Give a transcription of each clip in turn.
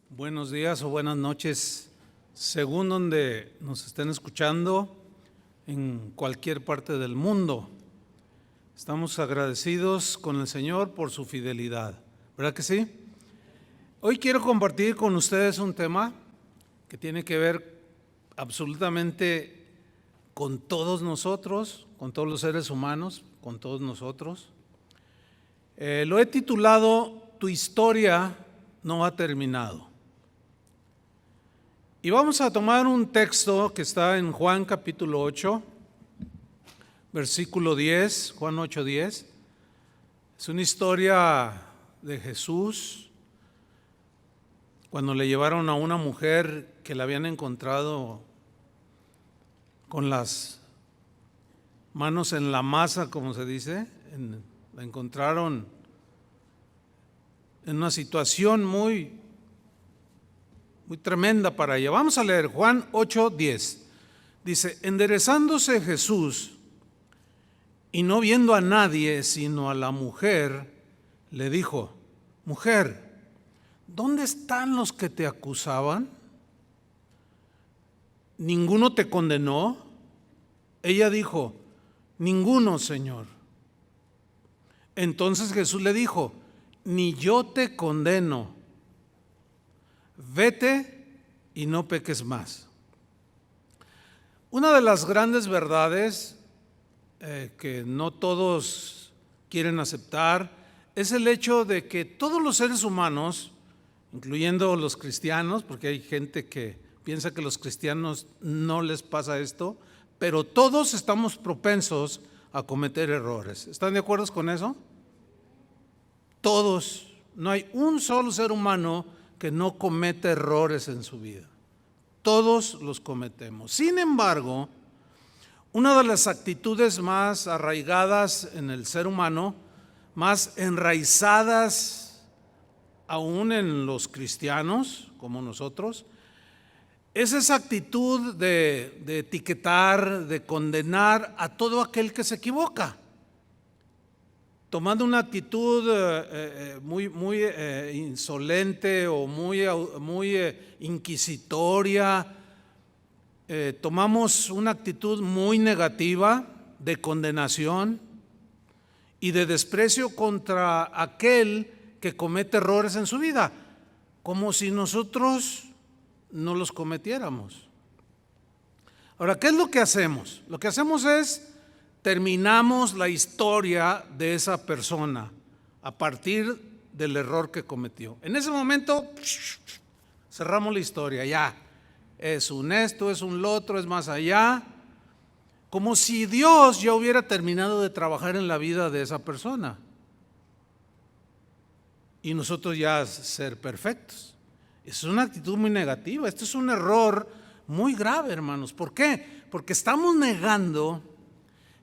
Buenos días o buenas noches, según donde nos estén escuchando en cualquier parte del mundo. Estamos agradecidos con el Señor por su fidelidad, ¿verdad que sí? Hoy quiero compartir con ustedes un tema que tiene que ver absolutamente con todos nosotros, con todos los seres humanos, con todos nosotros. Lo he titulado Tu historia no ha terminado. Y vamos a tomar un texto que está en Juan capítulo 8, versículo 10, Juan 8, 10. Es una historia de Jesús cuando le llevaron a una mujer que la habían encontrado con las manos en la masa, como se dice. La encontraron en una situación muy tremenda para ella. Vamos a leer Juan 8, 10. Dice: enderezándose Jesús y no viendo a nadie sino a la mujer, le dijo: mujer, ¿dónde están los que te acusaban? ¿Ninguno te condenó? Ella dijo: ninguno, Señor. Entonces Jesús le dijo: ni yo te condeno. Vete y no peques más. Una de las grandes verdades que no todos quieren aceptar es el hecho de que todos los seres humanos, incluyendo los cristianos, porque hay gente que piensa que a los cristianos no les pasa esto, pero todos estamos propensos a cometer errores. ¿Están de acuerdo con eso? Todos. No hay un solo ser humano que no comete errores en su vida. Todos los cometemos. Sin embargo, una de las actitudes más arraigadas en el ser humano, más enraizadas aún en los cristianos como nosotros, es esa actitud de etiquetar, de condenar a todo aquel que se equivoca, tomando una actitud muy insolente o muy inquisitoria. Tomamos una actitud muy negativa de condenación y de desprecio contra aquel que comete errores en su vida, como si nosotros no los cometiéramos. Ahora, ¿qué es lo que hacemos? Lo que hacemos es terminamos la historia de esa persona a partir del error que cometió. En ese momento cerramos la historia, ya. Es un esto, es un lo otro, es más allá. Como si Dios ya hubiera terminado de trabajar en la vida de esa persona y nosotros ya ser perfectos. Es una actitud muy negativa. Esto es un error muy grave, hermanos. ¿Por qué? Porque estamos negando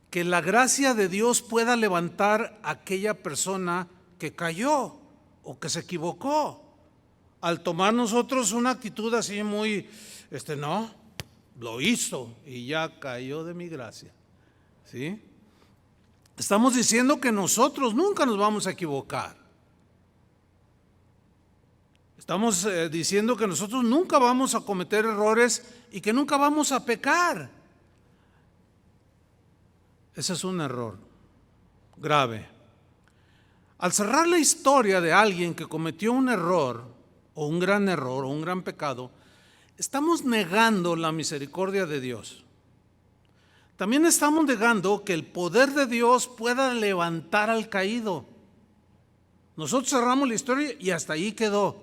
que la gracia de Dios pueda levantar a aquella persona que cayó o que se equivocó. Al tomar nosotros una actitud así muy, no, lo hizo y ya cayó de mi gracia. ¿Sí? Estamos diciendo que nosotros nunca nos vamos a equivocar. Estamos diciendo que nosotros nunca vamos a cometer errores y que nunca vamos a pecar. Ese es un error grave. Al cerrar la historia de alguien que cometió un error o un gran pecado, estamos negando la misericordia de Dios. También estamos negando que el poder de Dios pueda levantar al caído. Nosotros cerramos la historia y hasta ahí quedó.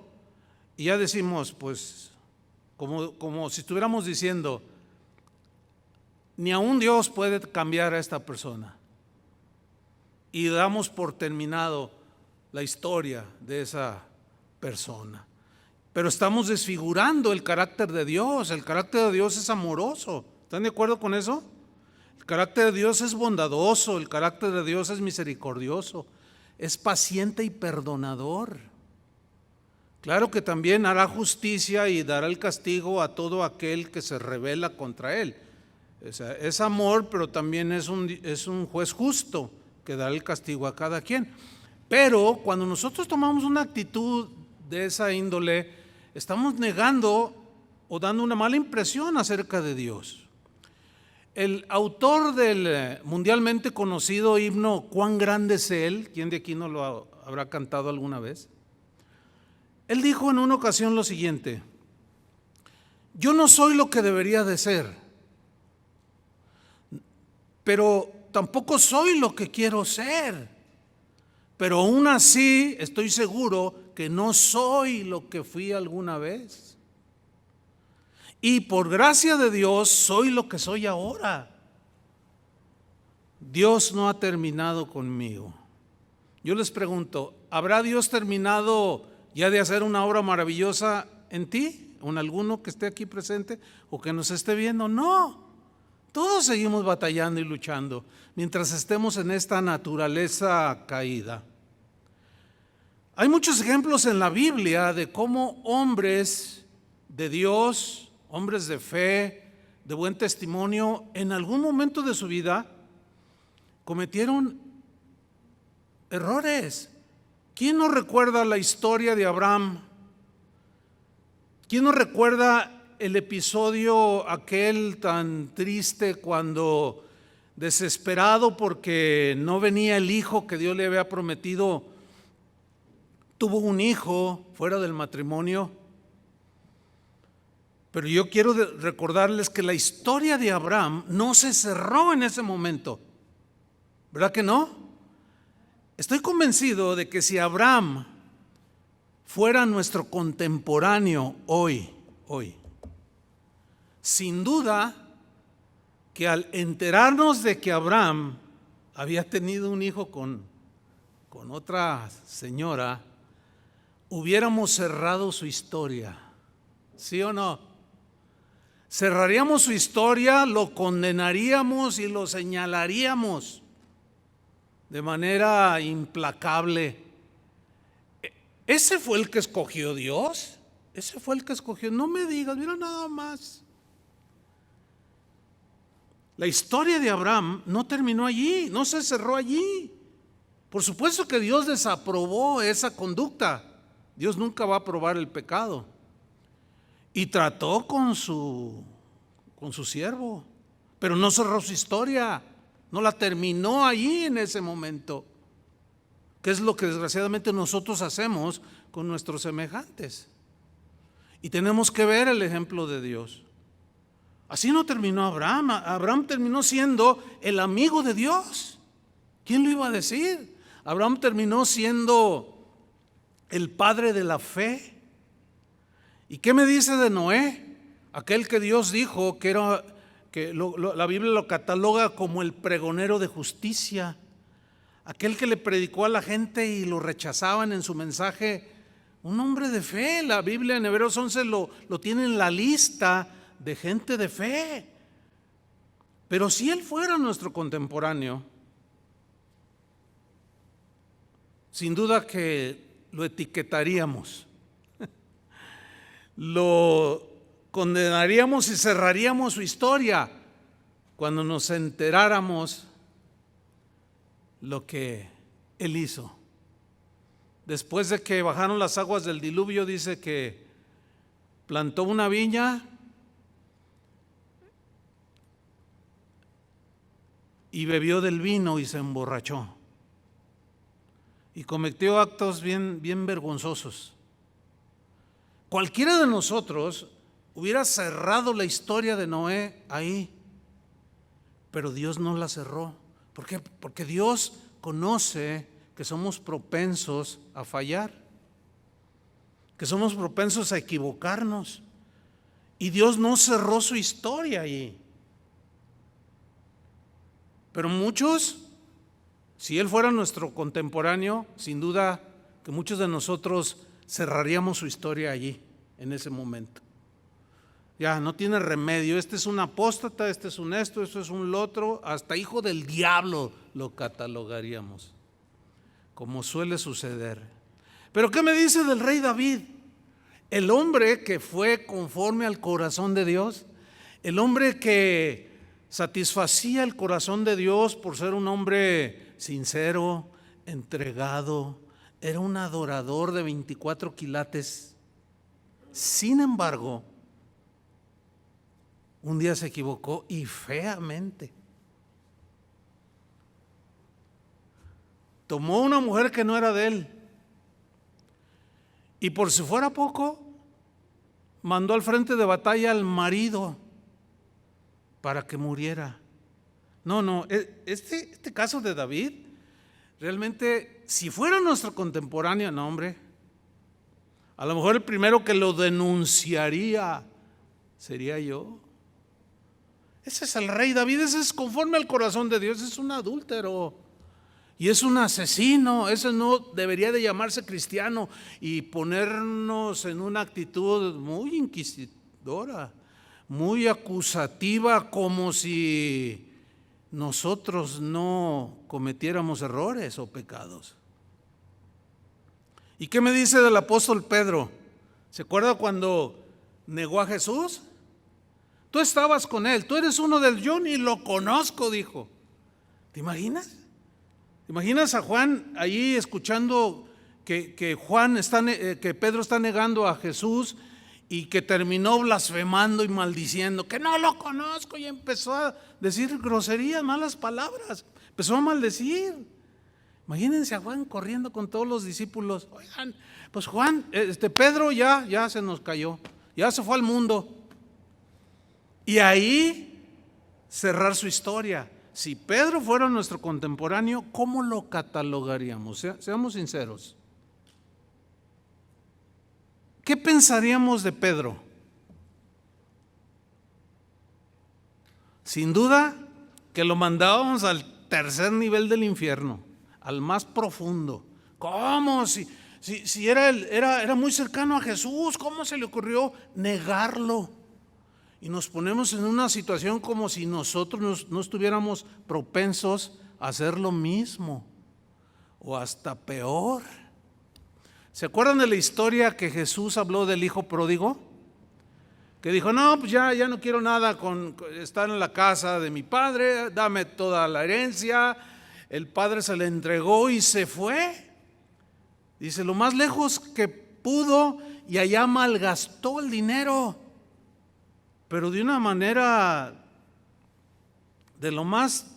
Y ya decimos, pues, como si estuviéramos diciendo, ni aún Dios puede cambiar a esta persona. Y damos por terminado la historia de esa persona. Pero estamos desfigurando el carácter de Dios. El carácter de Dios es amoroso. ¿Están de acuerdo con eso? El carácter de Dios es bondadoso. El carácter de Dios es misericordioso. Es paciente y perdonador. Claro que también hará justicia y dará el castigo a todo aquel que se rebela contra Él. O sea, es amor, pero también es un juez justo que dará el castigo a cada quien. Pero cuando nosotros tomamos una actitud de esa índole, estamos negando o dando una mala impresión acerca de Dios. El autor del mundialmente conocido himno "Cuán grande es Él", ¿quién de aquí no lo habrá cantado alguna vez? Él dijo en una ocasión lo siguiente: yo no soy lo que debería de ser, pero tampoco soy lo que quiero ser, pero aún así estoy seguro que no soy lo que fui alguna vez. Y por gracia de Dios soy lo que soy ahora. Dios no ha terminado conmigo. Yo les pregunto, ¿habrá Dios terminado ya de hacer una obra maravillosa en ti, o en alguno que esté aquí presente o que nos esté viendo? No, todos seguimos batallando y luchando mientras estemos en esta naturaleza caída. Hay muchos ejemplos en la Biblia de cómo hombres de Dios, hombres de fe, de buen testimonio, en algún momento de su vida cometieron errores. ¿Quién no recuerda la historia de Abraham? ¿Quién no recuerda el episodio aquel tan triste cuando, desesperado porque no venía el hijo que Dios le había prometido, tuvo un hijo fuera del matrimonio? Pero yo quiero recordarles que la historia de Abraham no se cerró en ese momento, ¿verdad que no? Estoy convencido de que si Abraham fuera nuestro contemporáneo hoy, sin duda que al enterarnos de que Abraham había tenido un hijo con otra señora, hubiéramos cerrado su historia, ¿sí o no? Cerraríamos su historia, lo condenaríamos y lo señalaríamos de manera implacable. Ese fue el que escogió Dios, ese fue el que escogió. No me digas, mira nada más. La historia de Abraham no terminó allí, no se cerró allí. Por supuesto que Dios desaprobó esa conducta. Dios nunca va a aprobar el pecado. Y trató con su siervo, pero no cerró su historia, no la terminó allí en ese momento, que es lo que desgraciadamente nosotros hacemos con nuestros semejantes. Y tenemos que ver el ejemplo de Dios. Así no terminó Abraham. Abraham terminó siendo el amigo de Dios. ¿Quién lo iba a decir? Abraham terminó siendo el padre de la fe. ¿Y qué me dice de Noé? Aquel que Dios dijo que era, la Biblia lo cataloga como el pregonero de justicia, aquel que le predicó a la gente y lo rechazaban en su mensaje, un hombre de fe. La Biblia en Hebreos 11 lo tiene en la lista de gente de fe. Pero si él fuera nuestro contemporáneo, sin duda que lo etiquetaríamos, lo condenaríamos y cerraríamos su historia cuando nos enteráramos lo que él hizo. Después de que bajaron las aguas del diluvio, dice que plantó una viña y bebió del vino y se emborrachó y cometió actos bien vergonzosos. Cualquiera de nosotros hubiera cerrado la historia de Noé ahí, pero Dios no la cerró. ¿Por qué? Porque Dios conoce que somos propensos a fallar, que somos propensos a equivocarnos, y Dios no cerró su historia ahí. Pero muchos, si Él fuera nuestro contemporáneo, sin duda que muchos de nosotros cerraríamos su historia allí, en ese momento. Ya, no tiene remedio, este es un apóstata, este es un esto es un lo otro, hasta hijo del diablo lo catalogaríamos, como suele suceder. Pero ¿qué me dice del rey David? El hombre que fue conforme al corazón de Dios, el hombre que satisfacía el corazón de Dios por ser un hombre sincero, entregado, era un adorador de 24 quilates. Sin embargo, un día se equivocó y feamente. Tomó una mujer que no era de él. Y por si fuera poco, mandó al frente de batalla al marido para que muriera. No, este caso de David, realmente, si fuera nuestro contemporáneo, no, hombre, a lo mejor el primero que lo denunciaría sería yo. Ese es el rey David, ese es conforme al corazón de Dios, es un adúltero. Y es un asesino, ese no debería de llamarse cristiano y ponernos en una actitud muy inquisidora, muy acusativa, como si nosotros no cometiéramos errores o pecados. ¿Y qué me dice del apóstol Pedro? ¿Se acuerda cuando negó a Jesús? Tú estabas con él, tú eres uno del yo ni lo conozco, dijo. ¿Te imaginas? ¿Te imaginas a Juan allí escuchando que Pedro está negando a Jesús y que terminó blasfemando y maldiciendo, que no lo conozco, y empezó a decir groserías, malas palabras, empezó a maldecir? Imagínense a Juan corriendo con todos los discípulos. Oigan, pues Juan, Pedro ya se nos cayó, ya se fue al mundo. Y ahí cerrar su historia. Si Pedro fuera nuestro contemporáneo, ¿cómo lo catalogaríamos? Seamos sinceros. ¿Qué pensaríamos de Pedro? Sin duda que lo mandábamos al tercer nivel del infierno, al más profundo. ¿Cómo? Si era muy cercano a Jesús, ¿cómo se le ocurrió negarlo? Y nos ponemos en una situación como si nosotros no estuviéramos propensos a hacer lo mismo o hasta peor. ¿Se acuerdan de la historia que Jesús habló del hijo pródigo? Que dijo, no, pues ya no quiero nada con estar en la casa de mi padre, dame toda la herencia. El padre se le entregó y se fue. Dice, lo más lejos que pudo, y allá malgastó el dinero, pero de una manera de lo más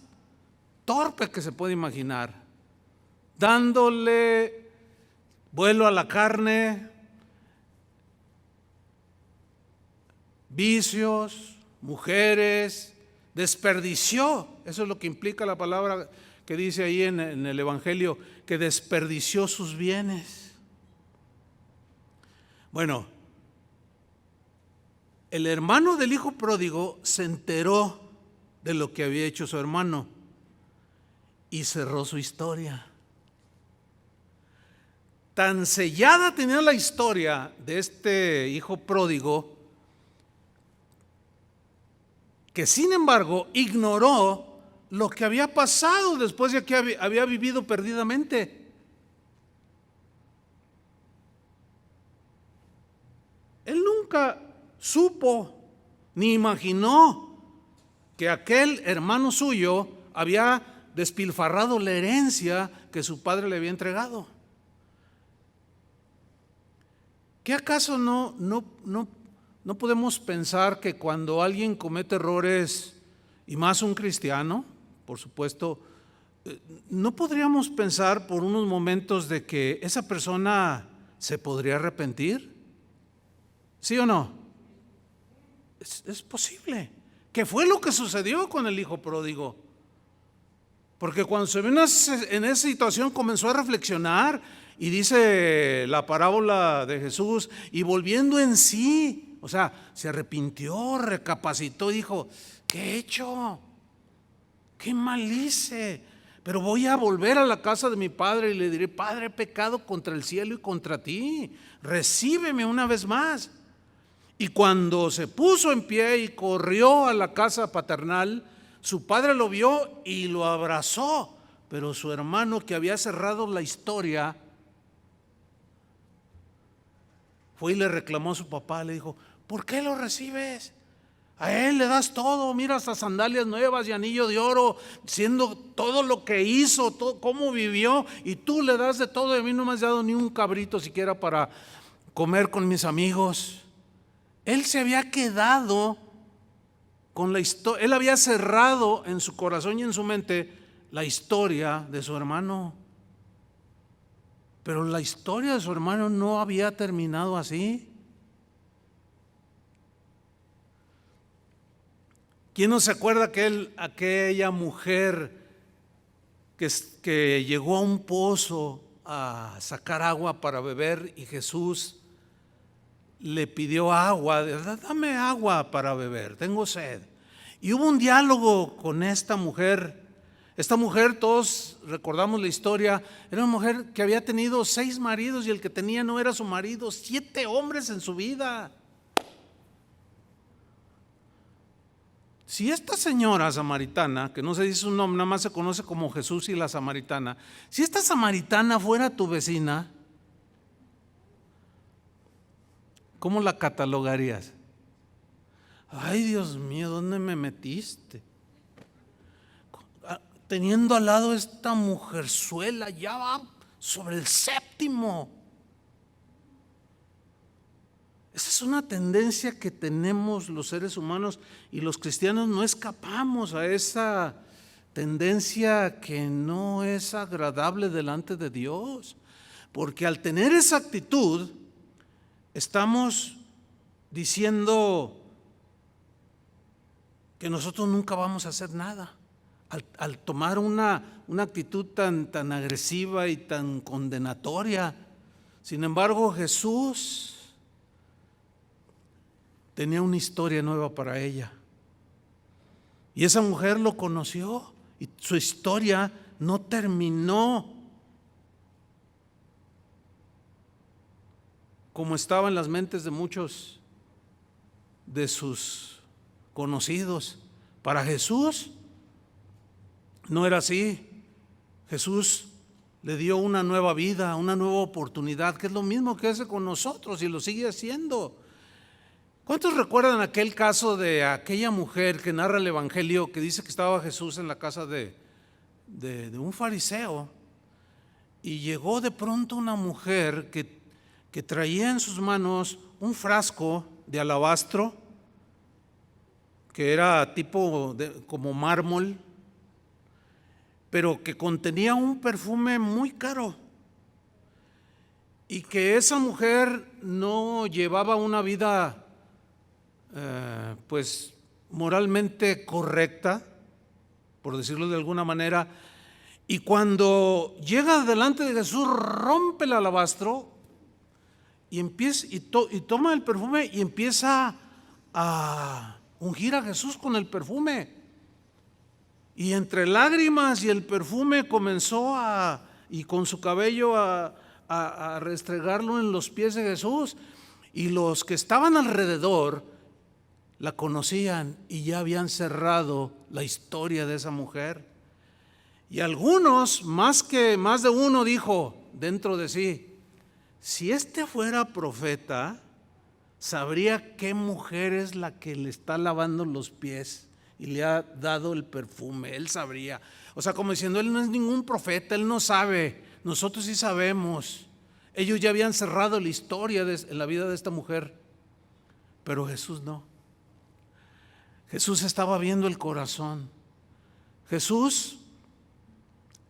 torpe que se puede imaginar, dándole vuelo a la carne, vicios, mujeres, desperdició. Eso es lo que implica la palabra que dice ahí en el Evangelio, que desperdició sus bienes. Bueno, el hermano del hijo pródigo se enteró de lo que había hecho su hermano y cerró su historia. Tan sellada tenía la historia de este hijo pródigo que sin embargo ignoró lo que había pasado después de que había vivido perdidamente. Él nunca supo ni imaginó que aquel hermano suyo había despilfarrado la herencia que su padre le había entregado. ¿Qué acaso no podemos pensar que cuando alguien comete errores, y más un cristiano, por supuesto, no podríamos pensar por unos momentos de que esa persona se podría arrepentir? ¿Sí o no? Es posible. ¿Qué fue lo que sucedió con el hijo pródigo? Porque cuando se vio en esa situación comenzó a reflexionar y dice la parábola de Jesús, y volviendo en sí, o sea, se arrepintió, recapacitó y dijo, ¿qué he hecho? ¿Qué mal hice? Pero voy a volver a la casa de mi padre y le diré, Padre, he pecado contra el cielo y contra ti, recíbeme una vez más. Y cuando se puso en pie y corrió a la casa paternal, su padre lo vio y lo abrazó, pero su hermano, que había cerrado la historia, fue y le reclamó a su papá, le dijo, ¿por qué lo recibes? A él le das todo, mira, hasta sandalias nuevas y anillo de oro, siendo todo lo que hizo, todo, cómo vivió, y tú le das de todo y a mí no me has dado ni un cabrito siquiera para comer con mis amigos. Él se había quedado con la historia, él había cerrado en su corazón y en su mente la historia de su hermano. Pero la historia de su hermano no había terminado así. ¿Quién no se acuerda aquella mujer que llegó a un pozo a sacar agua para beber y Jesús le pidió agua? Dame agua para beber, tengo sed. Y hubo un diálogo con esta mujer. Esta mujer, todos recordamos la historia, era una mujer que había tenido 6 maridos y el que tenía no era su marido, 7 hombres en su vida. Si esta señora samaritana, que no se dice su nombre, nada más se conoce como Jesús y la samaritana, si esta samaritana fuera tu vecina, ¿cómo la catalogarías? Ay, Dios mío, ¿dónde me metiste? Teniendo al lado esta mujerzuela, ya va sobre el 7º. Esa es una tendencia que tenemos los seres humanos y los cristianos no escapamos a esa tendencia que no es agradable delante de Dios. Porque al tener esa actitud, estamos diciendo que nosotros nunca vamos a hacer nada. Al tomar una actitud tan agresiva y tan condenatoria. Sin embargo, Jesús tenía una historia nueva para ella. Y esa mujer lo conoció y su historia no terminó como estaba en las mentes de muchos de sus conocidos. Para Jesús no era así. Jesús le dio una nueva vida, una nueva oportunidad, que es lo mismo que hace con nosotros y lo sigue haciendo. ¿Cuántos recuerdan aquel caso de aquella mujer que narra el Evangelio, que dice que estaba Jesús en la casa de un fariseo y llegó de pronto una mujer que traía en sus manos un frasco de alabastro que era tipo como mármol, pero que contenía un perfume muy caro, y que esa mujer no llevaba una vida pues moralmente correcta, por decirlo de alguna manera, y cuando llega delante de Jesús rompe el alabastro y empieza y toma el perfume y empieza a ungir a Jesús con el perfume, y entre lágrimas y el perfume comenzó y con su cabello a restregarlo en los pies de Jesús, y los que estaban alrededor la conocían y ya habían cerrado la historia de esa mujer. Y algunos, más de uno, dijo dentro de sí: si este fuera profeta, sabría qué mujer es la que le está lavando los pies y le ha dado el perfume. Él sabría. O sea, como diciendo, él no es ningún profeta, él no sabe. Nosotros sí sabemos. Ellos ya habían cerrado la historia en la vida de esta mujer, pero Jesús no. Jesús estaba viendo el corazón. Jesús,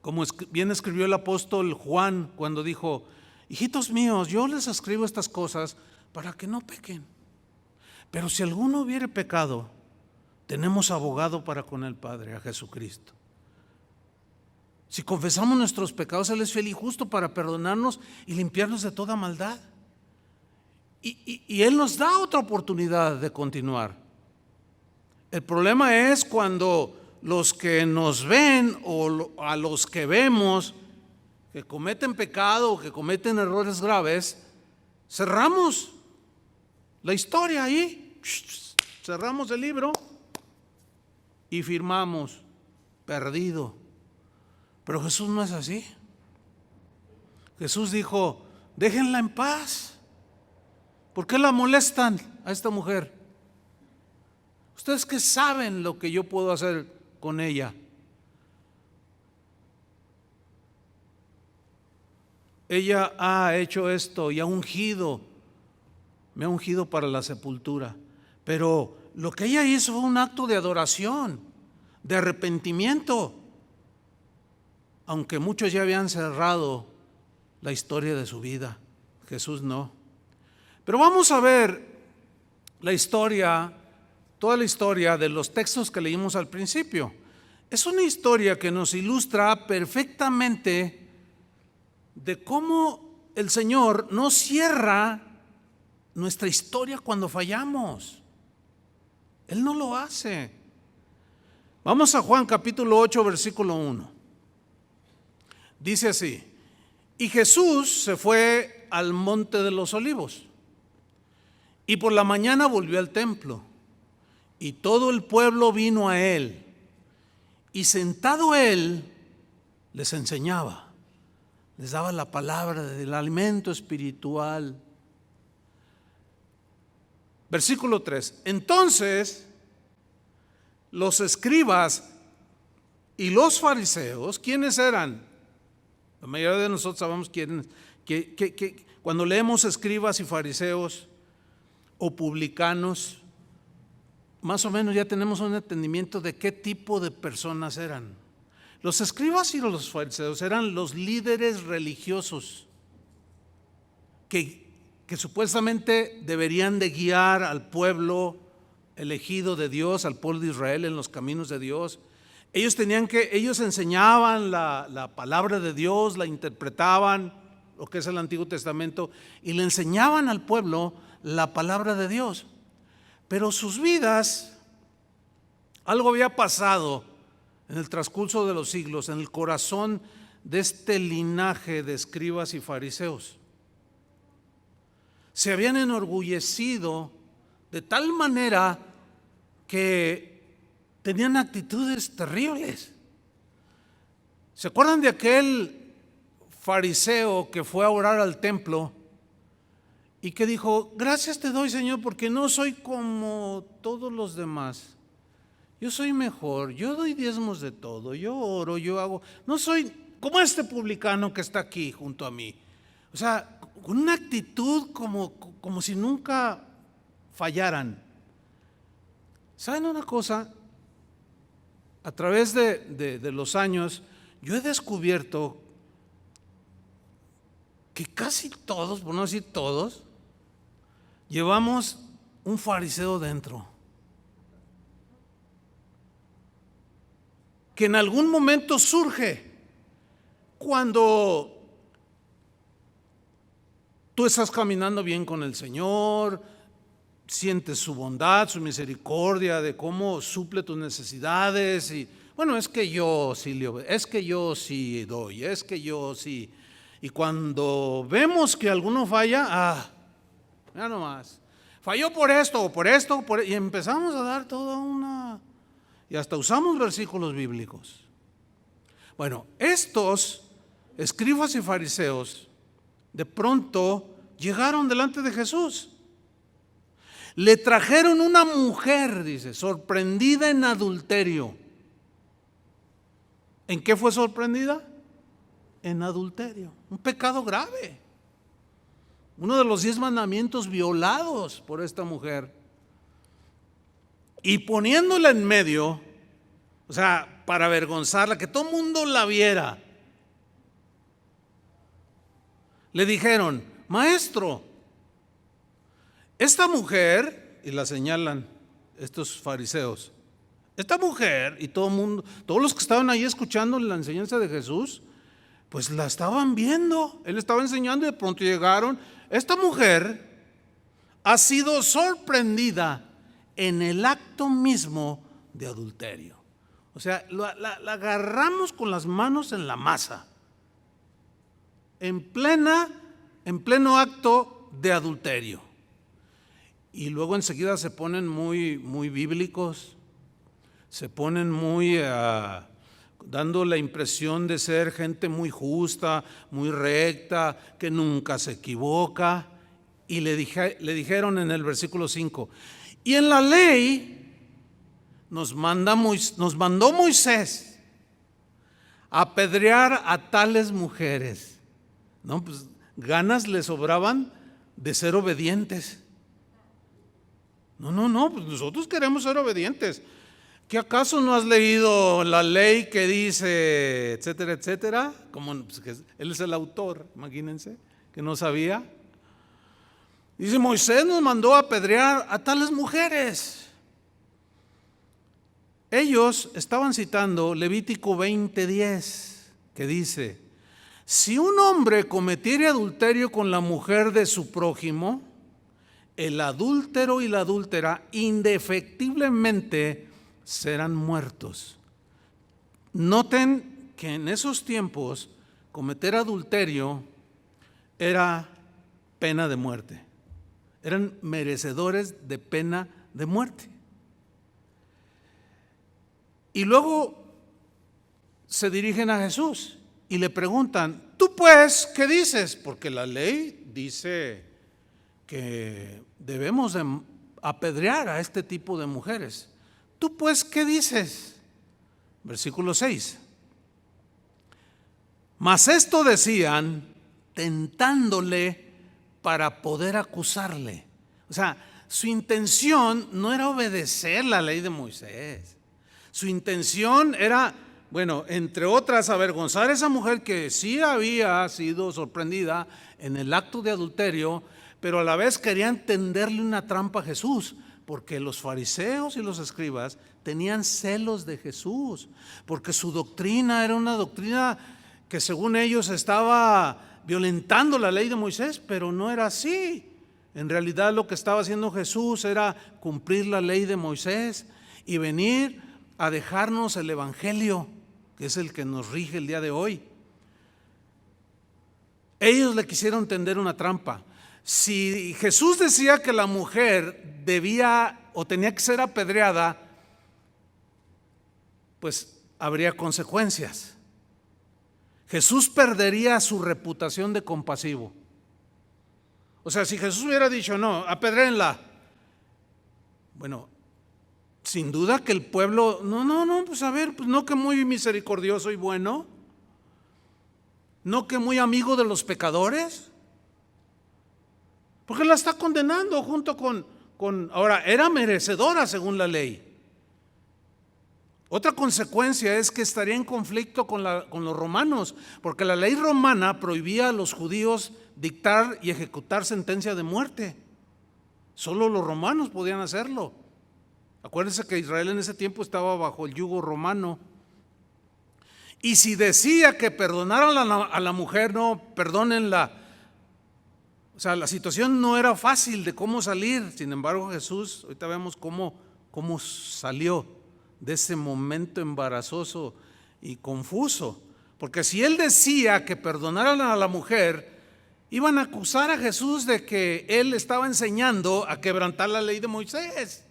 como bien escribió el apóstol Juan cuando dijo: hijitos míos, yo les escribo estas cosas para que no pequen. Pero si alguno hubiere pecado, tenemos abogado para con el Padre, a Jesucristo. Si confesamos nuestros pecados, Él es fiel y justo para perdonarnos y limpiarnos de toda maldad. Y Él nos da otra oportunidad de continuar. El problema es cuando los que nos ven o a los que vemos que cometen pecado o que cometen errores graves, cerramos la historia ahí, cerramos el libro y firmamos perdido. Pero Jesús no es así. Jesús dijo: déjenla en paz. ¿Por qué la molestan a esta mujer? Ustedes que saben lo que yo puedo hacer con ella. Ella ha hecho esto y ha ungido me ha ungido para la sepultura. Pero lo que ella hizo fue un acto de adoración, de arrepentimiento, aunque muchos ya habían cerrado la historia de su vida. Jesús no. Pero vamos a ver la historia, toda la historia de los textos que leímos al principio. Es una historia que nos ilustra perfectamente de cómo el Señor no cierra nuestra historia cuando fallamos. Él no lo hace. Vamos a Juan capítulo 8, versículo 1. Dice así: y Jesús se fue al monte de los olivos, y por la mañana volvió al templo, y todo el pueblo vino a él, y sentado él les enseñaba, les daba la palabra del alimento espiritual. Versículo 3. Entonces los escribas y los fariseos, ¿quiénes eran? La mayoría de nosotros sabemos quiénes. Cuando leemos escribas y fariseos o publicanos, más o menos ya tenemos un entendimiento de qué tipo de personas eran. Los escribas y los fariseos eran los líderes religiosos que supuestamente deberían de guiar al pueblo elegido de Dios, al pueblo de Israel en los caminos de Dios. Ellos enseñaban la palabra de Dios, la interpretaban, lo que es el Antiguo Testamento, y le enseñaban al pueblo la palabra de Dios. Pero sus vidas, algo había pasado en el transcurso de los siglos, en el corazón de este linaje de escribas y fariseos. Se habían enorgullecido de tal manera que tenían actitudes terribles. ¿Se acuerdan de aquel fariseo que fue a orar al templo y que dijo: gracias te doy, Señor, porque no soy como todos los demás? Yo soy mejor, yo doy diezmos de todo, yo oro, yo hago, no soy como este publicano que está aquí junto a mí. O sea, con una actitud como si nunca fallaran. ¿Saben una cosa? A través de los años, yo he descubierto que casi todos, por no decir todos, llevamos un fariseo dentro, que en algún momento surge cuando tú estás caminando bien con el Señor, sientes su bondad, su misericordia, de cómo suple tus necesidades. Y bueno, es que yo sí le obedezco, es que yo sí doy, es que yo sí. Y cuando vemos que alguno falla, ya nomás, falló por esto, y empezamos a dar toda una, y hasta usamos versículos bíblicos. Bueno, estos escribas y fariseos de pronto llegaron delante de Jesús. Le trajeron una mujer, dice, sorprendida en adulterio. ¿En qué fue sorprendida? En adulterio, un pecado grave. Uno de los 10 mandamientos violados por esta mujer. Y poniéndola en medio, o sea, para avergonzarla, que todo el mundo la viera, le dijeron: maestro, esta mujer, y la señalan estos fariseos, esta mujer, y todo el mundo, todos los que estaban ahí escuchando la enseñanza de Jesús, pues la estaban viendo. Él estaba enseñando y de pronto llegaron: esta mujer ha sido sorprendida en el acto mismo de adulterio. O sea, la agarramos con las manos en la masa, en pleno acto de adulterio. Y luego enseguida se ponen muy bíblicos, se ponen muy dando la impresión de ser gente muy justa, muy recta, que nunca se equivoca. Y le dijeron en el versículo 5: y en la ley nos mandó Moisés a apedrear a tales mujeres. No, pues ganas le sobraban de ser obedientes. No, pues nosotros queremos ser obedientes. ¿Qué acaso no has leído la ley que dice, etcétera, etcétera? Como pues, que él es el autor, imagínense, que no sabía. Dice, Moisés nos mandó a apedrear a tales mujeres. Ellos estaban citando Levítico 20:10, que dice, si un hombre cometiere adulterio con la mujer de su prójimo, el adúltero y la adúltera indefectiblemente serán muertos. Noten que en esos tiempos cometer adulterio era pena de muerte. Eran merecedores de pena de muerte. Y luego se dirigen a Jesús y le preguntan, ¿tú pues qué dices? Porque la ley dice que debemos de apedrear a este tipo de mujeres. ¿Tú pues qué dices? Versículo 6. Mas esto decían tentándole para poder acusarle. O sea, su intención no era obedecer la ley de Moisés. Su intención era, bueno, entre otras, avergonzar a esa mujer que sí había sido sorprendida en el acto de adulterio, pero a la vez querían tenderle una trampa a Jesús, porque los fariseos y los escribas tenían celos de Jesús, porque su doctrina era una doctrina que según ellos estaba violentando la ley de Moisés, pero no era así. En realidad lo que estaba haciendo Jesús era cumplir la ley de Moisés y venir a dejarnos el evangelio, que es el que nos rige el día de hoy. Ellos le quisieron tender una trampa. Si Jesús decía que la mujer debía o tenía que ser apedreada, pues habría consecuencias. Jesús perdería su reputación de compasivo. O sea, si Jesús hubiera dicho, no, apedréenla, bueno, sin duda que el pueblo, no, pues a ver, pues no que muy misericordioso y bueno, no que muy amigo de los pecadores, porque la está condenando junto con ahora, era merecedora según la ley. Otra consecuencia es que estaría en conflicto con los romanos, porque la ley romana prohibía a los judíos dictar y ejecutar sentencia de muerte. Solo los romanos podían hacerlo. Acuérdense que Israel en ese tiempo estaba bajo el yugo romano. Y si decía que perdonaran a la mujer, no, perdónenla. O sea, la situación no era fácil de cómo salir. Sin embargo, Jesús, ahorita vemos cómo salió de ese momento embarazoso y confuso. Porque si él decía que perdonaran a la mujer, iban a acusar a Jesús de que él estaba enseñando a quebrantar la ley de Moisés.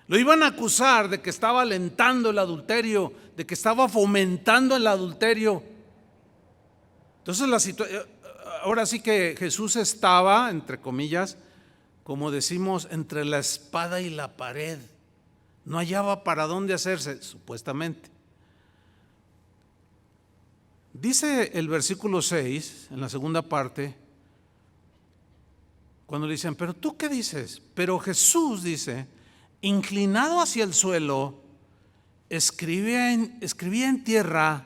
Lo iban a acusar de que estaba alentando el adulterio, de que estaba fomentando el adulterio. Entonces ahora sí que Jesús estaba, entre comillas, como decimos, entre la espada y la pared. No hallaba para dónde hacerse, supuestamente. Dice el versículo 6, en la segunda parte, cuando le dicen, ¿pero tú qué dices? Pero Jesús dice, inclinado hacia el suelo, escribía en tierra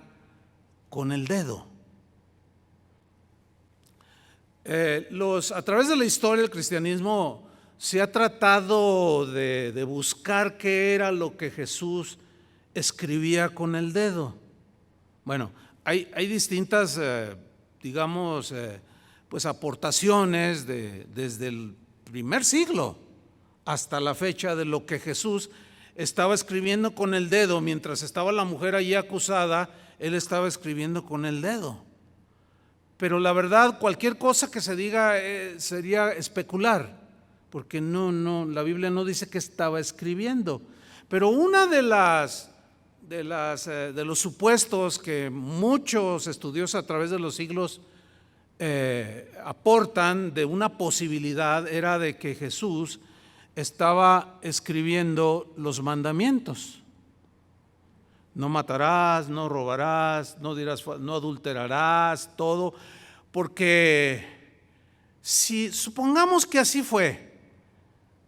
con el dedo. A través de la historia del cristianismo se ha tratado de buscar qué era lo que Jesús escribía con el dedo. Bueno, hay distintas, digamos, pues aportaciones desde el primer siglo hasta la fecha de lo que Jesús estaba escribiendo con el dedo. Mientras estaba la mujer allí acusada, él estaba escribiendo con el dedo. Pero la verdad, cualquier cosa que se diga sería especular, porque la Biblia no dice que estaba escribiendo. Pero una de los supuestos que muchos estudiosos a través de los siglos aportan de una posibilidad era de que Jesús estaba escribiendo los mandamientos. No matarás, no robarás, no adulterarás, todo, porque si supongamos que así fue,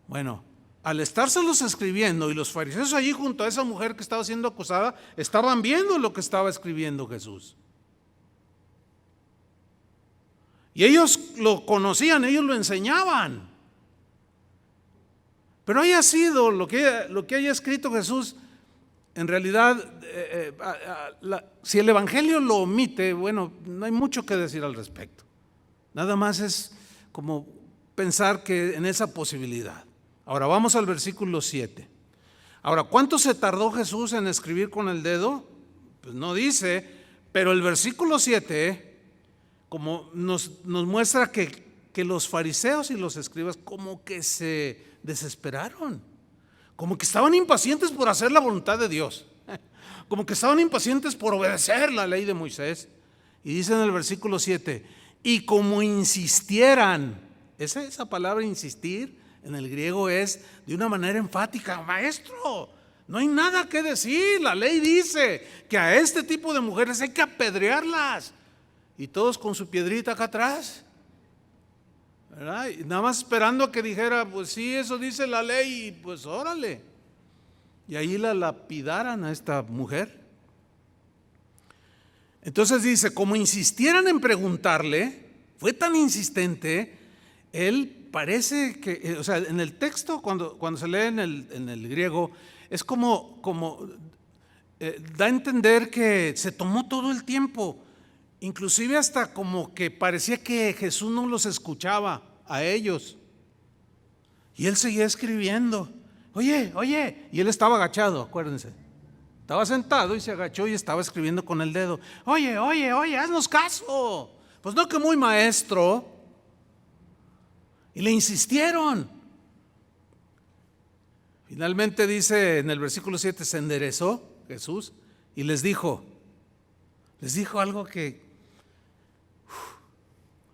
Bueno, al estárselos escribiendo y los fariseos allí junto a esa mujer que estaba siendo acusada, estaban viendo lo que estaba escribiendo Jesús. Y ellos lo conocían, ellos lo enseñaban. Pero haya sido lo que haya escrito Jesús, en realidad, si el Evangelio lo omite, bueno, no hay mucho que decir al respecto. Nada más es como pensar que en esa posibilidad. Ahora vamos al versículo 7. Ahora, ¿cuánto se tardó Jesús en escribir con el dedo? Pues no dice, pero el versículo 7 como nos muestra que los fariseos y los escribas como que se desesperaron, como que estaban impacientes por hacer la voluntad de Dios, como que estaban impacientes por obedecer la ley de Moisés. Y dice en el versículo 7, y como insistieran, esa palabra insistir en el griego es de una manera enfática, maestro, no hay nada que decir, la ley dice que a este tipo de mujeres hay que apedrearlas. Y todos con su piedrita acá atrás, ¿verdad? Y nada más esperando a que dijera, pues sí, eso dice la ley, y pues órale. Y ahí la lapidaran a esta mujer. Entonces dice, como insistieran en preguntarle, fue tan insistente, él parece que, o sea, en el texto, cuando se lee en el griego, es como da a entender que se tomó todo el tiempo. Inclusive hasta como que parecía que Jesús no los escuchaba a ellos. Y él seguía escribiendo. Oye, y él estaba agachado, acuérdense. Estaba sentado y se agachó y estaba escribiendo con el dedo. Oye, haznos caso. Pues no, que muy maestro. Y le insistieron. Finalmente dice en el versículo 7, se enderezó Jesús y les dijo algo que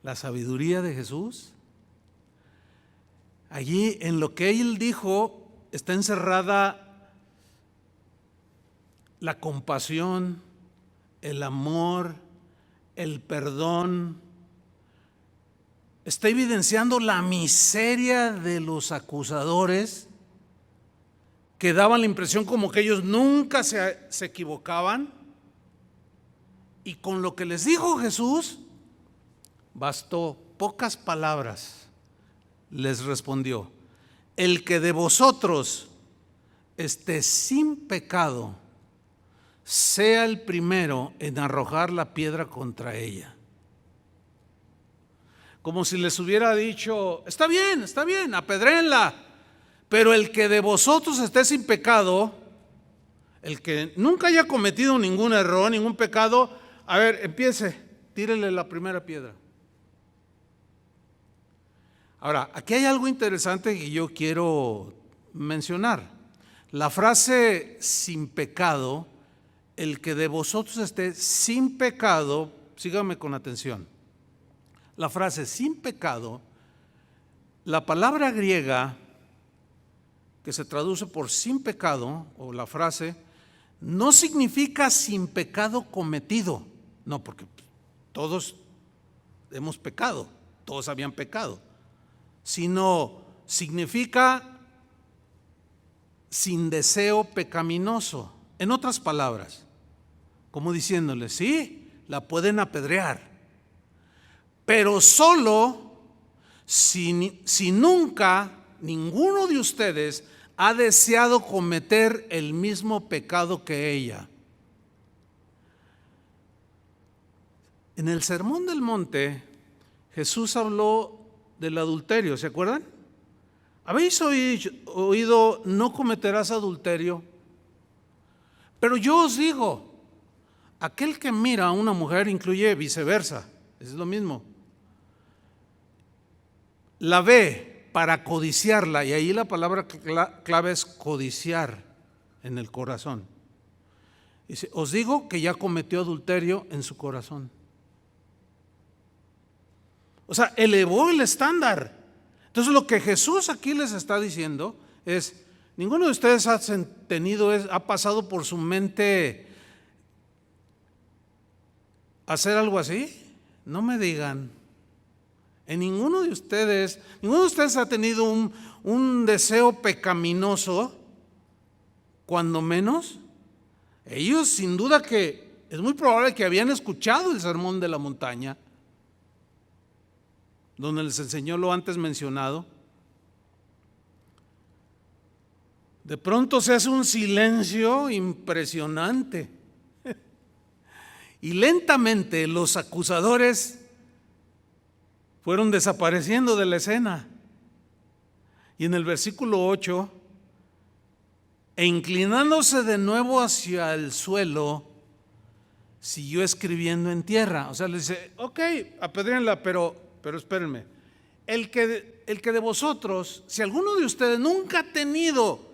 la sabiduría de Jesús, allí en lo que él dijo está encerrada la compasión, el amor, el perdón. Está evidenciando la miseria de los acusadores que daban la impresión como que ellos nunca se equivocaban. Y con lo que les dijo Jesús, bastó pocas palabras. Les respondió, el que de vosotros esté sin pecado, sea el primero en arrojar la piedra contra ella. Como si les hubiera dicho, está bien, apedréenla, pero el que de vosotros esté sin pecado, el que nunca haya cometido ningún error, ningún pecado, a ver, empiece, tírele la primera piedra. Ahora, aquí hay algo interesante que yo quiero mencionar. La frase sin pecado, el que de vosotros esté sin pecado, síganme con atención. La frase sin pecado, la palabra griega que se traduce por sin pecado, o la frase, no significa sin pecado cometido. No, porque todos hemos pecado, todos habían pecado, sino significa sin deseo pecaminoso. En otras palabras, como diciéndole, sí, la pueden apedrear, pero solo si nunca ninguno de ustedes ha deseado cometer el mismo pecado que ella. En el Sermón del Monte, Jesús habló del adulterio, ¿se acuerdan? ¿Habéis oído no cometerás adulterio? Pero yo os digo, aquel que mira a una mujer incluye viceversa, es lo mismo. La ve para codiciarla, y ahí la palabra clave es codiciar en el corazón. Dice, os digo que ya cometió adulterio en su corazón. O sea, elevó el estándar. Entonces lo que Jesús aquí les está diciendo es, ninguno de ustedes ha pasado por su mente hacer algo así. No me digan. ninguno de ustedes ha tenido un deseo pecaminoso, cuando menos. Ellos sin duda que es muy probable que habían escuchado el sermón de la montaña, donde les enseñó lo antes mencionado. De pronto se hace un silencio impresionante y lentamente los acusadores fueron desapareciendo de la escena. Y en el versículo 8, e inclinándose de nuevo hacia el suelo, siguió escribiendo en tierra. O sea, le dice, ok, apedréenla, pero espérenme. El que de vosotros, si alguno de ustedes nunca ha tenido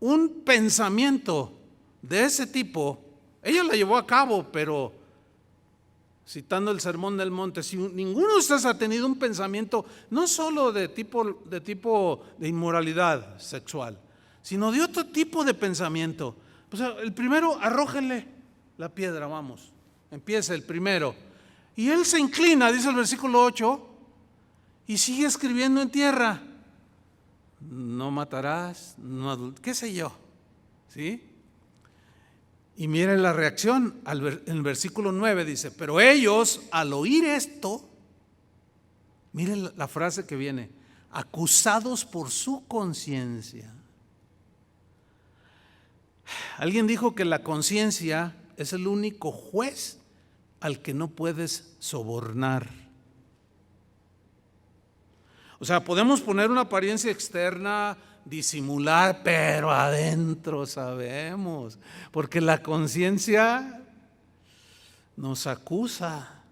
un pensamiento de ese tipo, ella la llevó a cabo, pero citando el sermón del monte, si ninguno de ustedes ha tenido un pensamiento no solo de tipo de inmoralidad sexual, sino de otro tipo de pensamiento, pues el primero, arrójenle la piedra, vamos, empieza el primero. Y él se inclina, dice el versículo 8, y sigue escribiendo en tierra. No matarás, qué sé yo, ¿sí? Y miren la reacción, en el versículo 9 dice, pero ellos al oír esto, miren la frase que viene, acusados por su conciencia. Alguien dijo que la conciencia es el único juez al que no puedes sobornar. O sea, podemos poner una apariencia externa, disimular, pero adentro sabemos, porque la conciencia nos acusa.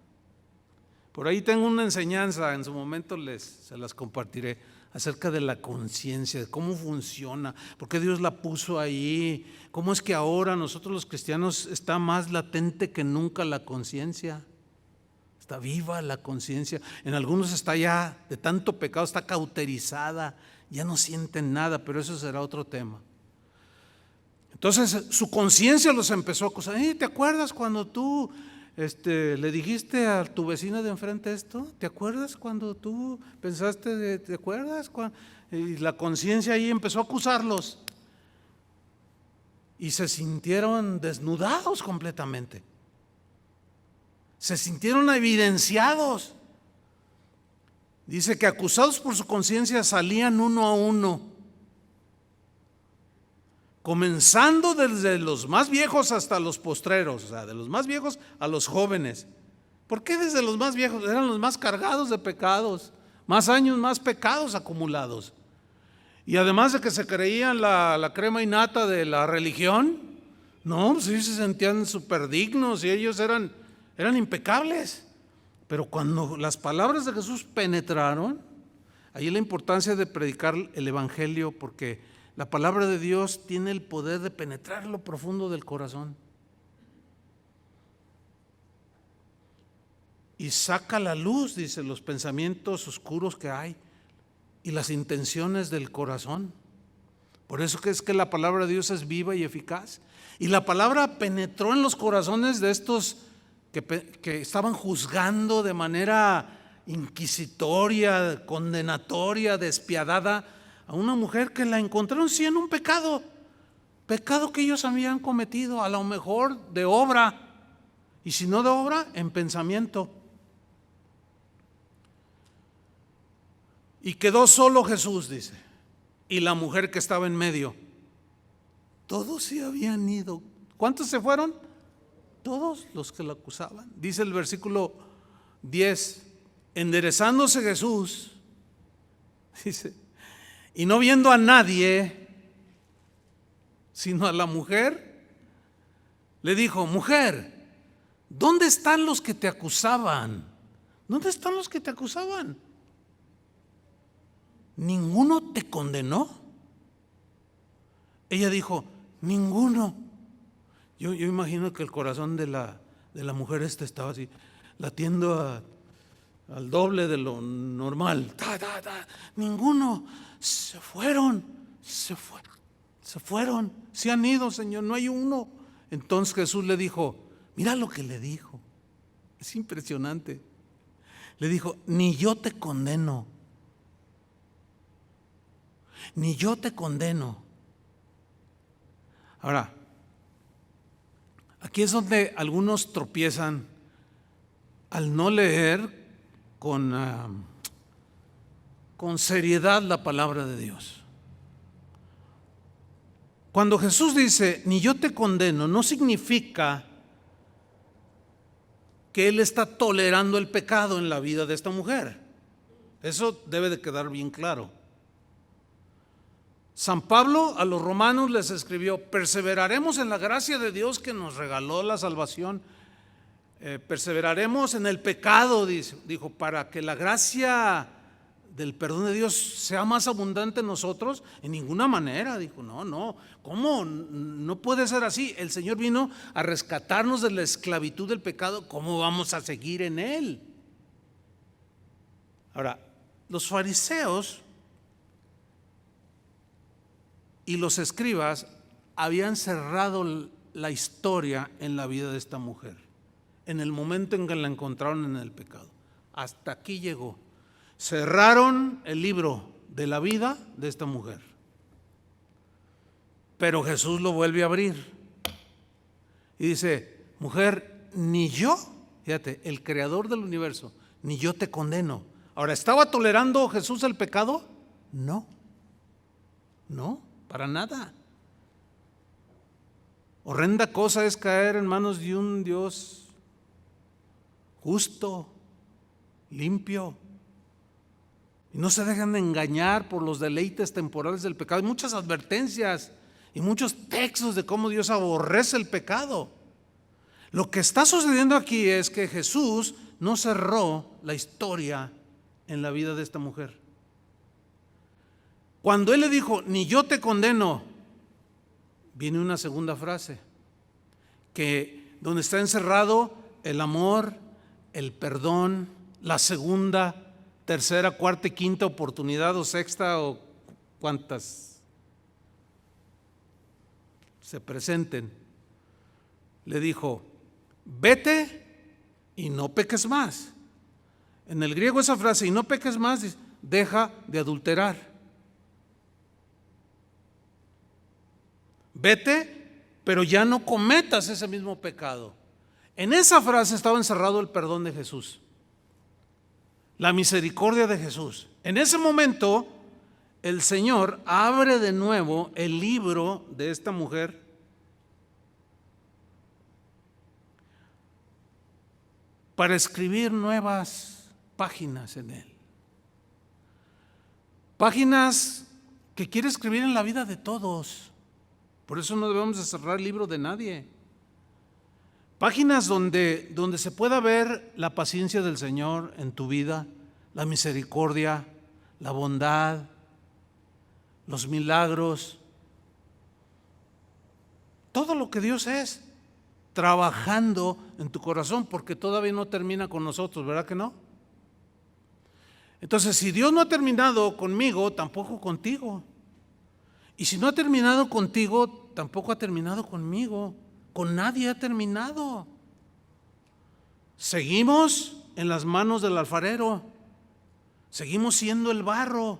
Por ahí tengo una enseñanza, en su momento se las compartiré, acerca de la conciencia, de cómo funciona, por qué Dios la puso ahí, cómo es que ahora nosotros los cristianos está más latente que nunca la conciencia. Está viva la conciencia. En algunos está ya de tanto pecado, está cauterizada, ya no sienten nada, pero eso será otro tema. Entonces su conciencia los empezó a acusar. ¿Te acuerdas cuando tú le dijiste a tu vecina de enfrente esto? ¿Te acuerdas cuando tú pensaste ¿te acuerdas? Y la conciencia ahí empezó a acusarlos. Y se sintieron desnudados completamente. Se sintieron evidenciados. Dice que acusados por su conciencia salían uno a uno, comenzando desde los más viejos hasta los postreros, o sea, de los más viejos a los jóvenes. ¿Por qué desde los más viejos? Eran los más cargados de pecados, más años, más pecados acumulados. Y además de que se creían la crema innata de la religión, no, pues ellos se sentían súper dignos y ellos eran impecables. Pero cuando las palabras de Jesús penetraron, ahí la importancia de predicar el evangelio, porque la palabra de Dios tiene el poder de penetrar lo profundo del corazón y saca a la luz, dice, los pensamientos oscuros que hay y las intenciones del corazón. Por eso que es que la palabra de Dios es viva y eficaz. Y la palabra penetró en los corazones de estos que estaban juzgando de manera inquisitoria, condenatoria, despiadada a una mujer que la encontraron sí en un pecado que ellos habían cometido, a lo mejor de obra, y si no de obra, en pensamiento. Y quedó solo Jesús, dice, y la mujer que estaba en medio. Todos se habían ido. ¿Cuántos se fueron? Todos los que lo acusaban. Dice el versículo 10, enderezándose Jesús, dice, y no viendo a nadie, sino a la mujer, le dijo, mujer, ¿dónde están los que te acusaban? ¿Dónde están los que te acusaban? ¿Ninguno te condenó? Ella dijo, ninguno. Yo imagino que el corazón de la mujer estaba así, latiendo al doble de lo normal. Ninguno. Se fueron. Se han ido, Señor, no hay uno. Entonces Jesús le dijo, mira lo que le dijo. Es impresionante. Le dijo, ni yo te condeno. Ni yo te condeno. Ahora, aquí es donde algunos tropiezan al no leer con seriedad la palabra de Dios. Cuando Jesús dice, ni yo te condeno, no significa que Él está tolerando el pecado en la vida de esta mujer. Eso debe de quedar bien claro. San Pablo a los romanos les escribió, perseveraremos en la gracia de Dios que nos regaló la salvación. Perseveraremos en el pecado, dijo, para que la gracia del perdón de Dios sea más abundante en nosotros. En ninguna manera, dijo, no, ¿cómo? No puede ser así. El Señor vino a rescatarnos de la esclavitud del pecado. ¿Cómo vamos a seguir en él? Ahora, los fariseos y los escribas habían cerrado la historia en la vida de esta mujer, en el momento en que la encontraron en el pecado. Hasta aquí llegó. Cerraron el libro de la vida de esta mujer. Pero Jesús lo vuelve a abrir. Y dice, mujer, ni yo, fíjate, el creador del universo, ni yo te condeno. Ahora, ¿estaba tolerando Jesús el pecado? No, para nada. Horrenda cosa es caer en manos de un Dios justo, limpio. Y no se dejan de engañar por los deleites temporales del pecado. Hay muchas advertencias y muchos textos de cómo Dios aborrece el pecado. Lo que está sucediendo aquí es que Jesús no cerró la historia en la vida de esta mujer. Cuando Él le dijo, ni yo te condeno, viene una segunda frase, que donde está encerrado el amor, el perdón, la segunda, tercera, cuarta y quinta oportunidad, o sexta, o cuantas se presenten. Le dijo, vete y no peques más. En el griego esa frase, y no peques más, dice, deja de adulterar. Vete, pero ya no cometas ese mismo pecado. En esa frase estaba encerrado el perdón de Jesús, la misericordia de Jesús. En ese momento, el Señor abre de nuevo el libro de esta mujer para escribir nuevas páginas en él. Páginas que quiere escribir en la vida de todos. Por eso no debemos de cerrar el libro de nadie. Páginas donde se pueda ver la paciencia del Señor en tu vida, la misericordia, la bondad, los milagros, todo lo que Dios es trabajando en tu corazón, porque todavía no termina con nosotros, ¿verdad que no? Entonces, si Dios no ha terminado conmigo, tampoco contigo. Y si no ha terminado contigo, tampoco ha terminado conmigo. Con nadie ha terminado. Seguimos en las manos del alfarero. Seguimos siendo el barro.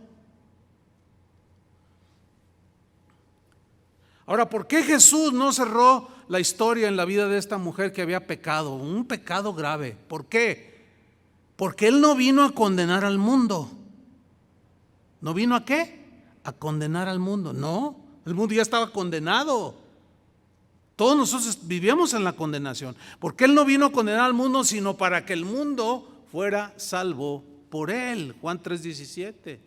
Ahora, ¿por qué Jesús no cerró la historia en la vida de esta mujer que había pecado? Un pecado grave. ¿Por qué? Porque Él no vino a condenar al mundo. ¿No vino a qué? A condenar al mundo. No, el mundo ya estaba condenado. Todos nosotros vivíamos en la condenación. Porque Él no vino a condenar al mundo, sino para que el mundo fuera salvo por Él. Juan 3:17.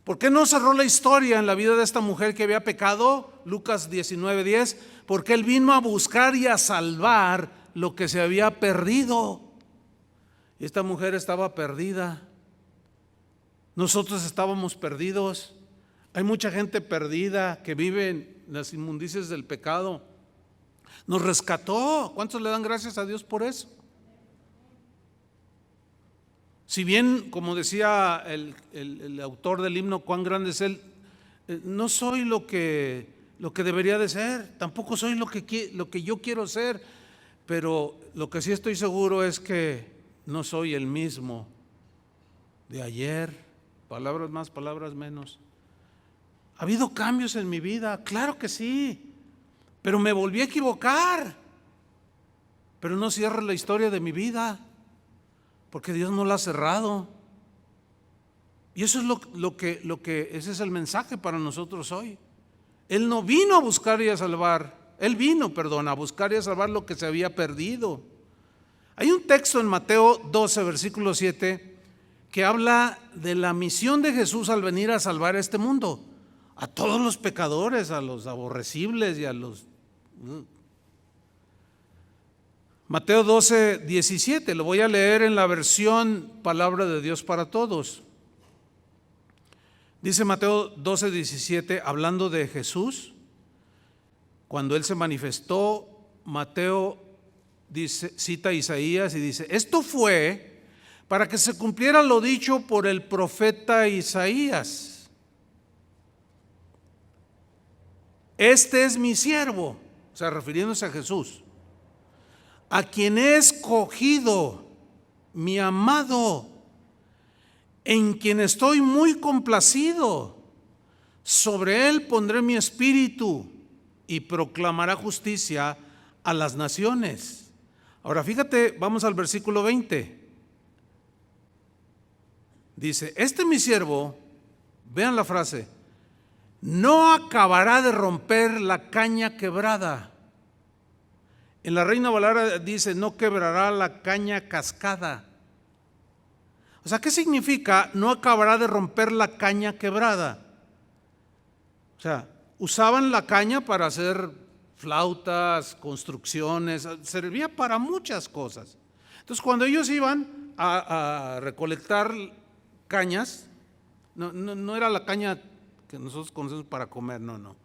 ¿Por qué no cerró la historia en la vida de esta mujer que había pecado? Lucas 19:10. Porque Él vino a buscar y a salvar lo que se había perdido. Esta mujer estaba perdida. Nosotros estábamos perdidos. Hay mucha gente perdida que vive en las inmundicias del pecado. Nos rescató. ¿Cuántos le dan gracias a Dios por eso? Si bien, como decía el autor del himno, cuán grande es Él, no soy lo que debería de ser, tampoco soy lo que yo quiero ser, pero lo que sí estoy seguro es que no soy el mismo de ayer, palabras más, palabras menos. ¿Ha habido cambios en mi vida? Claro que sí, pero me volví a equivocar. Pero no cierra la historia de mi vida, porque Dios no la ha cerrado. Y eso es lo que ese es el mensaje para nosotros hoy. Él no vino a buscar y a salvar, Él vino, a buscar y a salvar lo que se había perdido. Hay un texto en Mateo 12, versículo 7, que habla de la misión de Jesús al venir a salvar este mundo, a todos los pecadores, a los aborrecibles y a los... Mateo 12, 17, lo voy a leer en la versión Palabra de Dios para Todos. Dice Mateo 12, 17, hablando de Jesús, cuando Él se manifestó, Mateo dice, cita a Isaías y dice, esto fue para que se cumpliera lo dicho por el profeta Isaías. Este es mi siervo, o sea, refiriéndose a Jesús, a quien he escogido, mi amado, en quien estoy muy complacido. Sobre él pondré mi espíritu y proclamará justicia a las naciones. Ahora fíjate, vamos al versículo 20. Dice, este mi siervo, vean la frase, no acabará de romper la caña quebrada. En la Reina Valera dice, no quebrará la caña cascada. O sea, ¿qué significa no acabará de romper la caña quebrada? O sea, usaban la caña para hacer flautas, construcciones, servía para muchas cosas. Entonces, cuando ellos iban a recolectar cañas, no era la caña que nosotros conocemos para comer, no,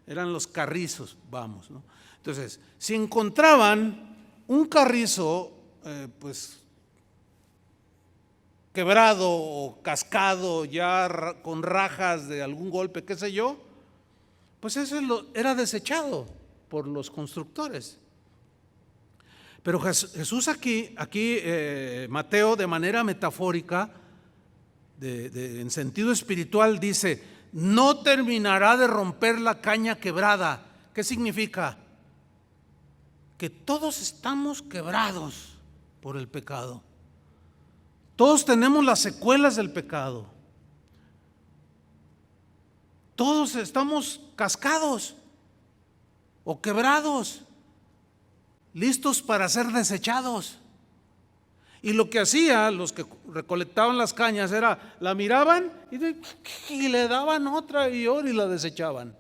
eran los carrizos, vamos, ¿no? Entonces, si encontraban un carrizo, pues quebrado o cascado, ya con rajas de algún golpe, qué sé yo, pues eso era desechado por los constructores. Pero Jesús aquí Mateo, de manera metafórica, en sentido espiritual, dice, no terminará de romper la caña quebrada. ¿Qué significa? Que todos estamos quebrados por el pecado. Todos tenemos las secuelas del pecado. Todos estamos cascados o quebrados, listos para ser desechados. Y lo que hacía los que recolectaban las cañas era, la miraban y le daban otra y la desechaban.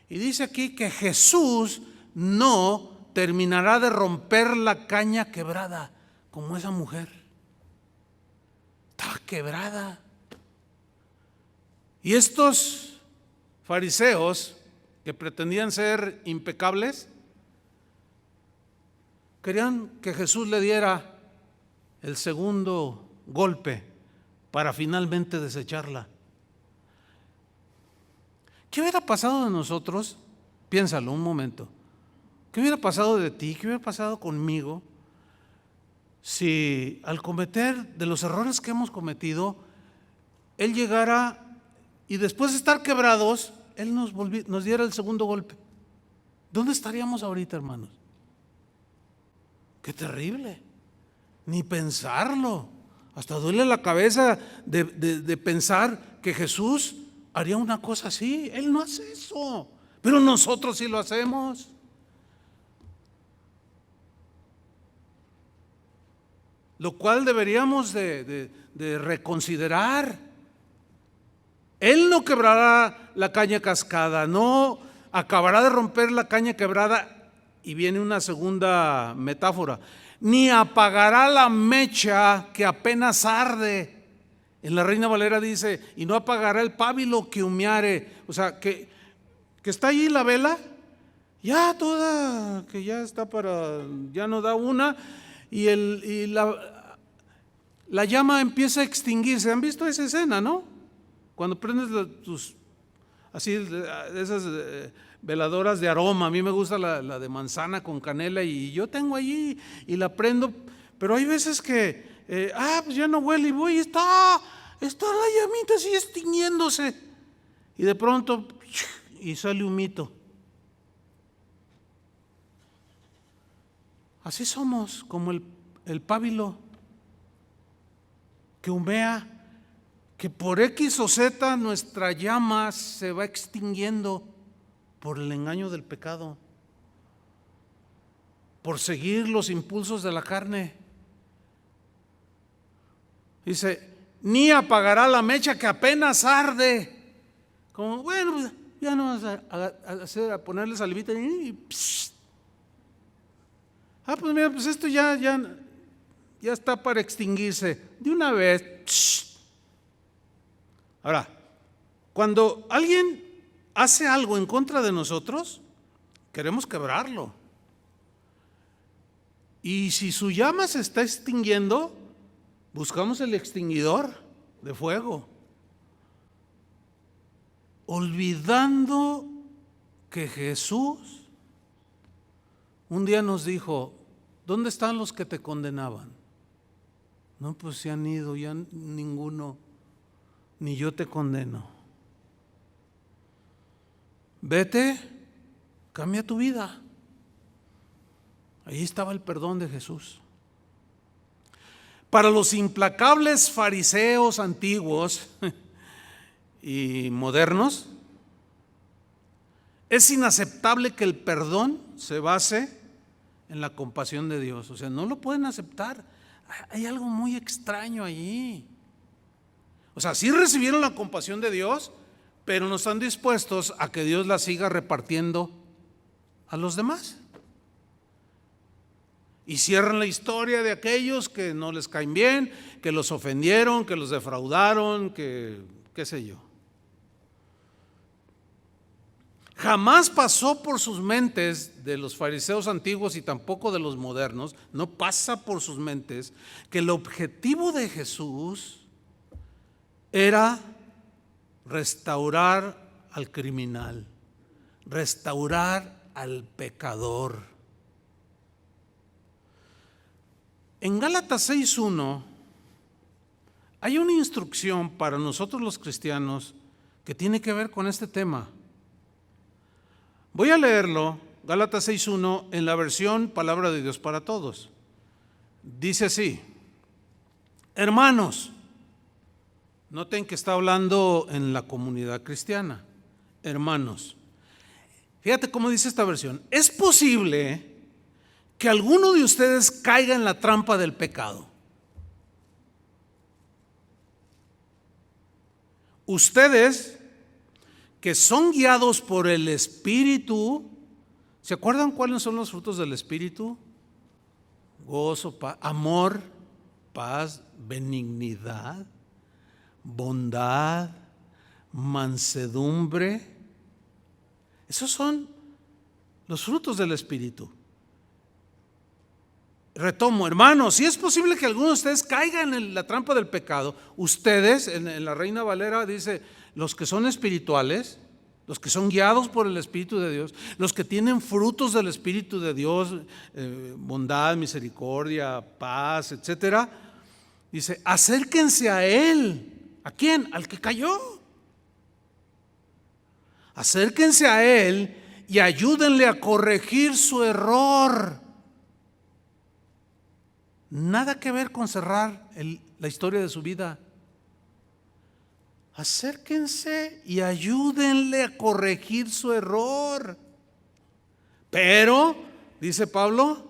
Y dice aquí que Jesús no terminará de romper la caña quebrada, como esa mujer. Estaba quebrada. Y estos fariseos que pretendían ser impecables, querían que Jesús le diera el segundo golpe para finalmente desecharla. ¿Qué hubiera pasado de nosotros? Piénsalo un momento. ¿Qué hubiera pasado de ti? ¿Qué hubiera pasado conmigo si al cometer de los errores que hemos cometido, Él llegara y después de estar quebrados, Él nos diera el segundo golpe? ¿Dónde estaríamos ahorita, hermanos? ¡Qué terrible! Ni pensarlo. Hasta duele la cabeza de pensar que Jesús haría una cosa así. Él no hace eso, pero nosotros sí lo hacemos. Lo cual deberíamos de reconsiderar. Él no quebrará la caña cascada, no acabará de romper la caña quebrada. Y viene una segunda metáfora, ni apagará la mecha que apenas arde. En la Reina Valera dice, y no apagará el pábilo que humeare. O sea, que está ahí la vela, ya toda, que ya está ya no da una, y la llama empieza a extinguirse. ¿Han visto esa escena, no? Cuando prendes esas veladoras de aroma. A mí me gusta la de manzana con canela y yo tengo allí y la prendo, pero hay veces que, pues ya no huele y voy, está la llamita así extinguiéndose y de pronto, y sale humito. Así somos, como el pábilo que humea, que por X o Z nuestra llama se va extinguiendo por el engaño del pecado, por seguir los impulsos de la carne. Dice, ni apagará la mecha que apenas arde. Como, bueno, pues ya no vas a ponerle salivita y psh. Pues mira, pues esto ya está para extinguirse de una vez. Psh. Ahora, cuando alguien hace algo en contra de nosotros, queremos quebrarlo. Y si su llama se está extinguiendo, buscamos el extinguidor de fuego, olvidando que Jesús un día nos dijo, ¿dónde están los que te condenaban? No, pues se han ido, ya ninguno, ni yo te condeno. Vete, cambia tu vida. Ahí estaba el perdón de Jesús. Para los implacables fariseos antiguos y modernos, es inaceptable que el perdón se base en la compasión de Dios. O sea, no lo pueden aceptar. Hay algo muy extraño allí. O sea, sí recibieron la compasión de Dios, pero no están dispuestos a que Dios la siga repartiendo a los demás. Y cierran la historia de aquellos que no les caen bien, que los ofendieron, que los defraudaron, que qué sé yo. Jamás pasó por sus mentes de los fariseos antiguos y tampoco de los modernos, no pasa por sus mentes que el objetivo de Jesús era restaurar al criminal, restaurar al pecador. En Gálatas 6:1 hay una instrucción para nosotros los cristianos que tiene que ver con este tema. Voy a leerlo, Gálatas 6:1, en la versión Palabra de Dios para Todos. Dice así: hermanos, noten que está hablando en la comunidad cristiana. Hermanos, fíjate cómo dice esta versión. Es posible que alguno de ustedes caiga en la trampa del pecado. Ustedes que son guiados por el Espíritu, ¿se acuerdan cuáles son los frutos del Espíritu? Gozo, paz, amor, paz, benignidad, bondad, mansedumbre. Esos son los frutos del Espíritu. Retomo, hermanos, si es posible que alguno de ustedes caigan en la trampa del pecado, ustedes, en la Reina Valera dice, los que son espirituales, los que son guiados por el Espíritu de Dios, los que tienen frutos del Espíritu de Dios, bondad, misericordia, paz, etcétera, dice, acérquense a Él. ¿A quién? Al que cayó. Acérquense a Él y ayúdenle a corregir su error. Nada que ver con cerrar la historia de su vida. Acérquense y ayúdenle a corregir su error. Pero, dice Pablo,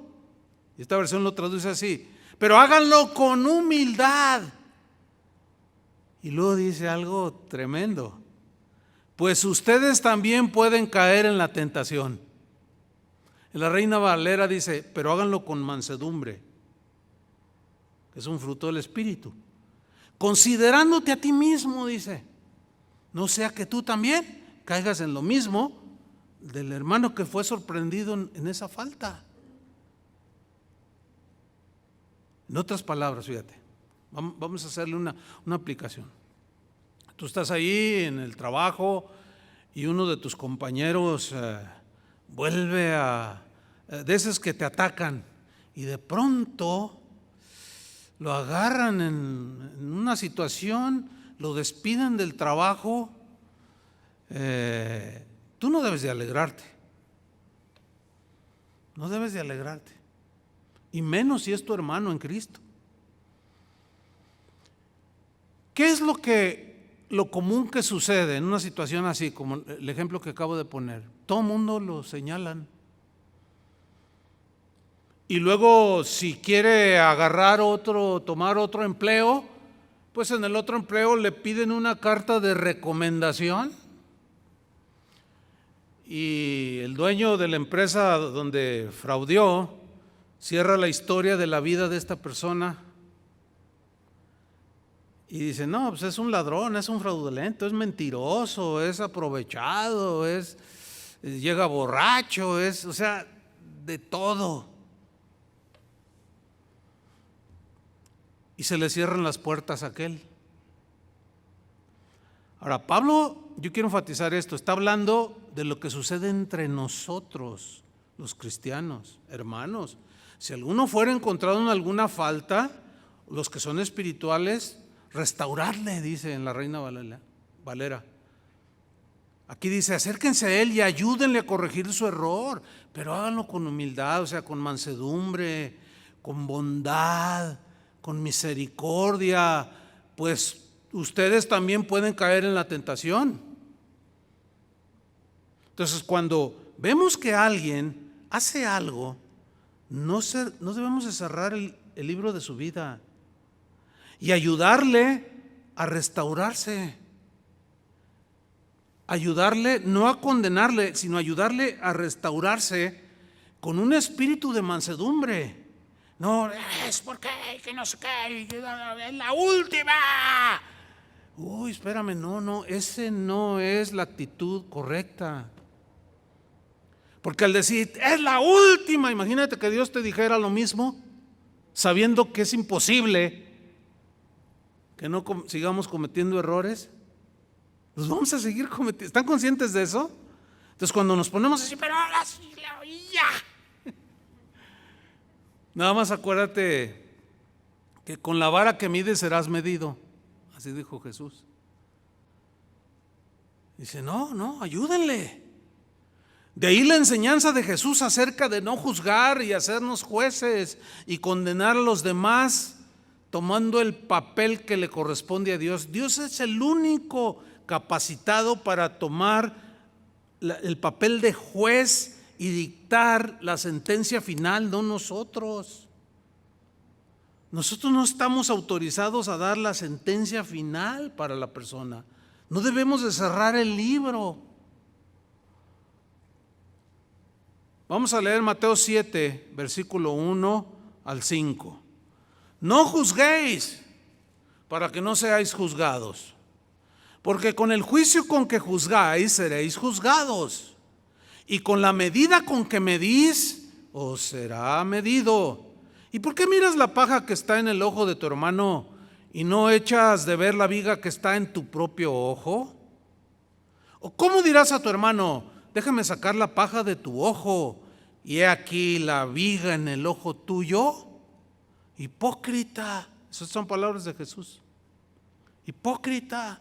y esta versión lo traduce así, pero háganlo con humildad. Y luego dice algo tremendo, pues ustedes también pueden caer en la tentación. En la Reina Valera dice, pero háganlo con mansedumbre, que es un fruto del Espíritu. Considerándote a ti mismo, dice, no sea que tú también caigas en lo mismo del hermano que fue sorprendido en esa falta. En otras palabras, fíjate, vamos a hacerle una aplicación. Tú estás ahí en el trabajo y uno de tus compañeros vuelve de esos que te atacan, y de pronto lo agarran en una situación, lo despiden del trabajo, tú no debes de alegrarte. No debes de alegrarte. Y menos si es tu hermano en Cristo. ¿Qué es lo común que sucede en una situación así, como el ejemplo que acabo de poner? Todo el mundo lo señalan. Y luego, si quiere tomar otro empleo, pues en el otro empleo le piden una carta de recomendación. Y el dueño de la empresa donde fraudeó cierra la historia de la vida de esta persona y dice: no, pues es un ladrón, es un fraudulento, es mentiroso, es aprovechado, llega borracho, o sea, de todo. Y se le cierran las puertas a aquel. Ahora, Pablo, yo quiero enfatizar esto, está hablando de lo que sucede entre nosotros, los cristianos, hermanos. Si alguno fuera encontrado en alguna falta, los que son espirituales, restaurarle, dice en la Reina Valera. Aquí dice: acérquense a él y ayúdenle a corregir su error, pero háganlo con humildad, o sea, con mansedumbre, con bondad, con misericordia, pues ustedes también pueden caer en la tentación. Entonces, cuando vemos que alguien hace algo, no debemos de cerrar el libro de su vida y ayudarle a restaurarse. Ayudarle, no a condenarle, sino ayudarle a restaurarse con un espíritu de mansedumbre. No, es porque que no sé qué, es la última. Uy, espérame, no, ese no es la actitud correcta. Porque al decir, es la última, imagínate que Dios te dijera lo mismo, sabiendo que es imposible que no sigamos cometiendo errores. Los vamos a seguir cometiendo. ¿Están conscientes de eso? Entonces, cuando nos ponemos así, pero ahora sí, ya. Nada más acuérdate que con la vara que mides serás medido. Así dijo Jesús. Dice: no, ayúdenle. De ahí la enseñanza de Jesús acerca de no juzgar y hacernos jueces y condenar a los demás, tomando el papel que le corresponde a Dios. Dios es el único capacitado para tomar el papel de juez y dictar la sentencia final, no nosotros. Nosotros no estamos autorizados a dar la sentencia final para la persona. No debemos de cerrar el libro. Vamos a leer Mateo 7, versículo 1 al 5. No juzguéis para que no seáis juzgados, porque con el juicio con que juzgáis seréis juzgados, y con la medida con que medís os será medido. ¿Y por qué miras la paja que está en el ojo de tu hermano y no echas de ver la viga que está en tu propio ojo? ¿O cómo dirás a tu hermano: déjame sacar la paja de tu ojo, y he aquí la viga en el ojo tuyo? Hipócrita. Esas son palabras de Jesús. Hipócrita.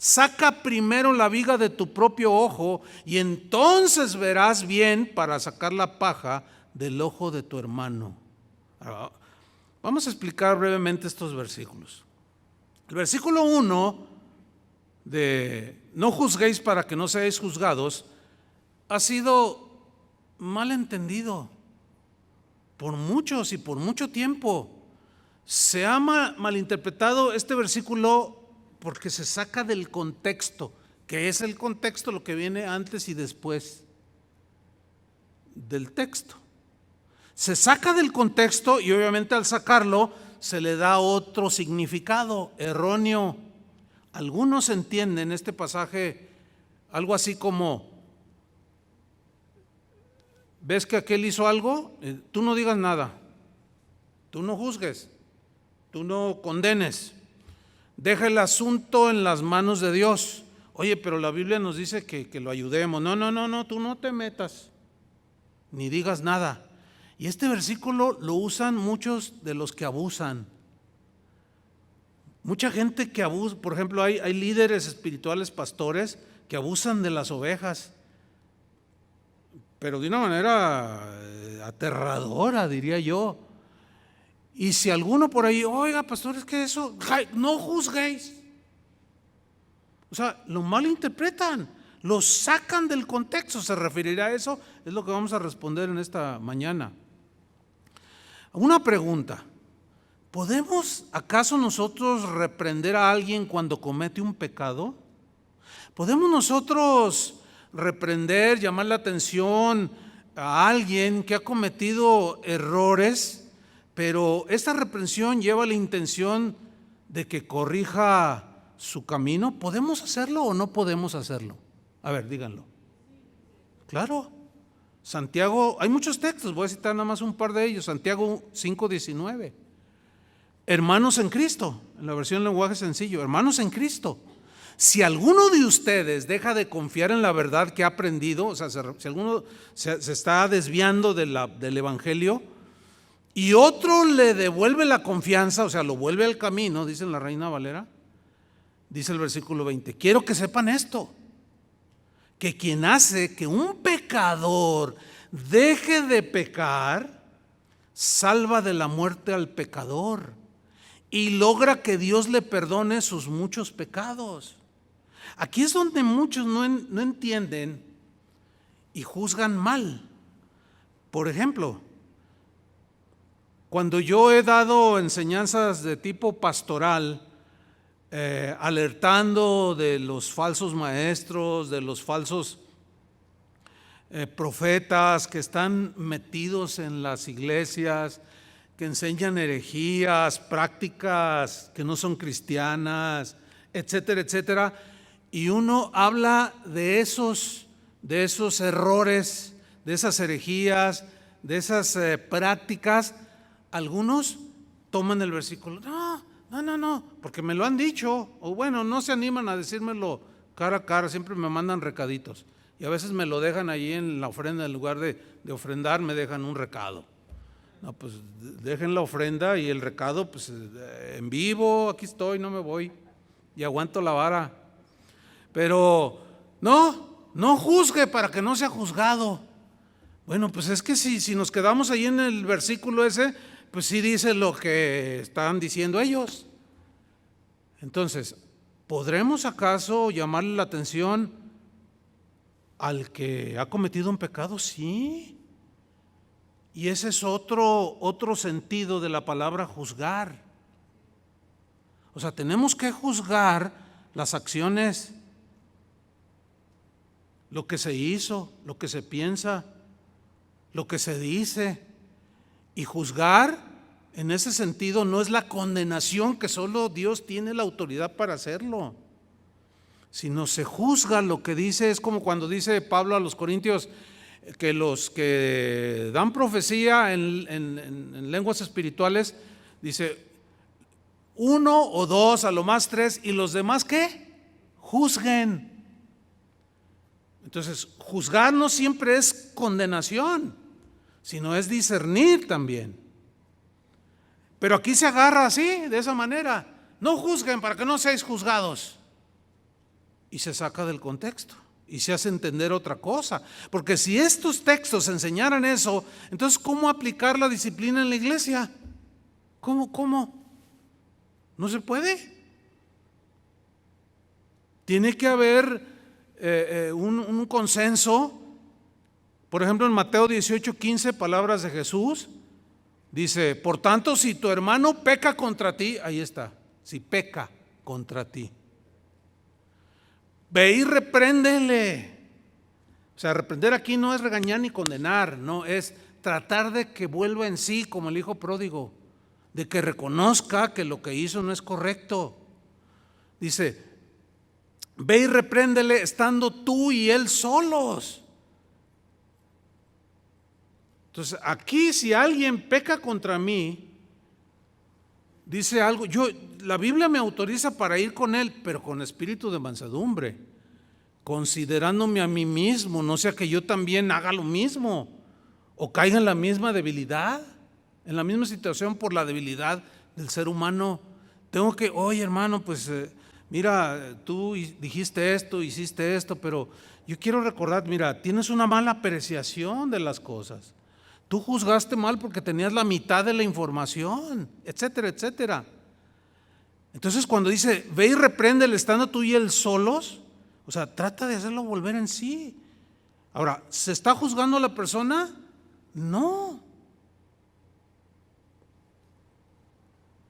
Saca primero la viga de tu propio ojo, y entonces verás bien para sacar la paja del ojo de tu hermano. Ahora, vamos a explicar brevemente estos versículos. El versículo 1 de no juzguéis para que no seáis juzgados ha sido mal entendido por muchos y por mucho tiempo. Se ha malinterpretado este versículo porque se saca del contexto, que es el contexto lo que viene antes y después del texto. Se saca del contexto y obviamente al sacarlo se le da otro significado erróneo. Algunos entienden este pasaje algo así como: ¿ves que aquel hizo algo? Tú no digas nada, tú no juzgues, tú no condenes, deja el asunto en las manos de Dios. Oye, pero la Biblia nos dice que lo ayudemos. No, tú no te metas, ni digas nada. Y este versículo lo usan muchos de los que abusan. Mucha gente que abusa, por ejemplo, hay líderes espirituales, pastores, que abusan de las ovejas, pero de una manera aterradora, diría yo. Y si alguno por ahí, oiga, pastor, es que eso, no juzguéis. O sea, lo malinterpretan, lo sacan del contexto. ¿Se referirá a eso? Es lo que vamos a responder en esta mañana. Una pregunta: ¿podemos acaso nosotros reprender a alguien cuando comete un pecado? ¿Podemos nosotros reprender, llamar la atención a alguien que ha cometido errores, pero esta reprensión lleva la intención de que corrija su camino? ¿Podemos hacerlo o no podemos hacerlo? A ver, díganlo. Claro. Santiago, hay muchos textos, voy a citar nada más un par de ellos. Santiago 5:19. Hermanos en Cristo, en la versión lenguaje sencillo, hermanos en Cristo, si alguno de ustedes deja de confiar en la verdad que ha aprendido, o sea, si alguno se está desviando del evangelio y otro le devuelve la confianza, o sea, lo vuelve al camino, dice la Reina Valera, dice el versículo 20, quiero que sepan esto, que quien hace que un pecador deje de pecar, salva de la muerte al pecador y logra que Dios le perdone sus muchos pecados. Aquí es donde muchos no entienden y juzgan mal. Por ejemplo, cuando yo he dado enseñanzas de tipo pastoral, alertando de los falsos maestros, de los falsos profetas que están metidos en las iglesias, que enseñan herejías, prácticas que no son cristianas, etcétera, etcétera, y uno habla de esos errores, de esas herejías, de esas prácticas, algunos toman el versículo, no, porque me lo han dicho, o bueno, no se animan a decírmelo cara a cara, siempre me mandan recaditos, y a veces me lo dejan allí en la ofrenda, en lugar de ofrendar, me dejan un recado. No, pues dejen la ofrenda y el recado, pues en vivo, aquí estoy, no me voy, y aguanto la vara. Pero no juzgue para que no sea juzgado. Bueno, pues es que si nos quedamos ahí en el versículo ese, pues sí dice lo que están diciendo ellos. Entonces, ¿podremos acaso llamarle la atención al que ha cometido un pecado? Sí. Y ese es otro sentido de la palabra juzgar. O sea, tenemos que juzgar las acciones, lo que se hizo, lo que se piensa, lo que se dice. Y juzgar en ese sentido no es la condenación, que solo Dios tiene la autoridad para hacerlo, sino se juzga. Lo que dice es como cuando dice Pablo a los Corintios que los que dan profecía en lenguas espirituales, dice 1 o 2, a lo más 3, y los demás ¿qué? Juzguen. Entonces, juzgar no siempre es condenación, sino es discernir también. Pero aquí se agarra así, de esa manera. No juzguen para que no seáis juzgados. Y se saca del contexto y se hace entender otra cosa. Porque si estos textos enseñaran eso, entonces ¿cómo aplicar la disciplina en la iglesia? ¿Cómo? No se puede. Tiene que haber un consenso. Por ejemplo, en Mateo 18:15, palabras de Jesús, dice, por tanto, si tu hermano peca contra ti, ahí está, si peca contra ti, ve y repréndele. O sea, reprender aquí no es regañar ni condenar, no, es tratar de que vuelva en sí, como el hijo pródigo, de que reconozca que lo que hizo no es correcto. Dice, ve y repréndele estando tú y él solos. Entonces, aquí si alguien peca contra mí, dice algo, la Biblia me autoriza para ir con él, pero con espíritu de mansedumbre. considerándome a mí mismo, no sea que yo también haga lo mismo o caiga en la misma debilidad, en la misma situación por la debilidad del ser humano. Tengo que, oye hermano, pues mira, tú dijiste esto, hiciste esto, pero yo quiero recordar, mira, tienes una mala apreciación de las cosas. Tú juzgaste mal porque tenías la mitad de la información, etcétera, etcétera. Entonces cuando dice, ve y repréndele estando tú y él solos, o sea, trata de hacerlo volver en sí. Ahora, ¿se está juzgando a la persona? No.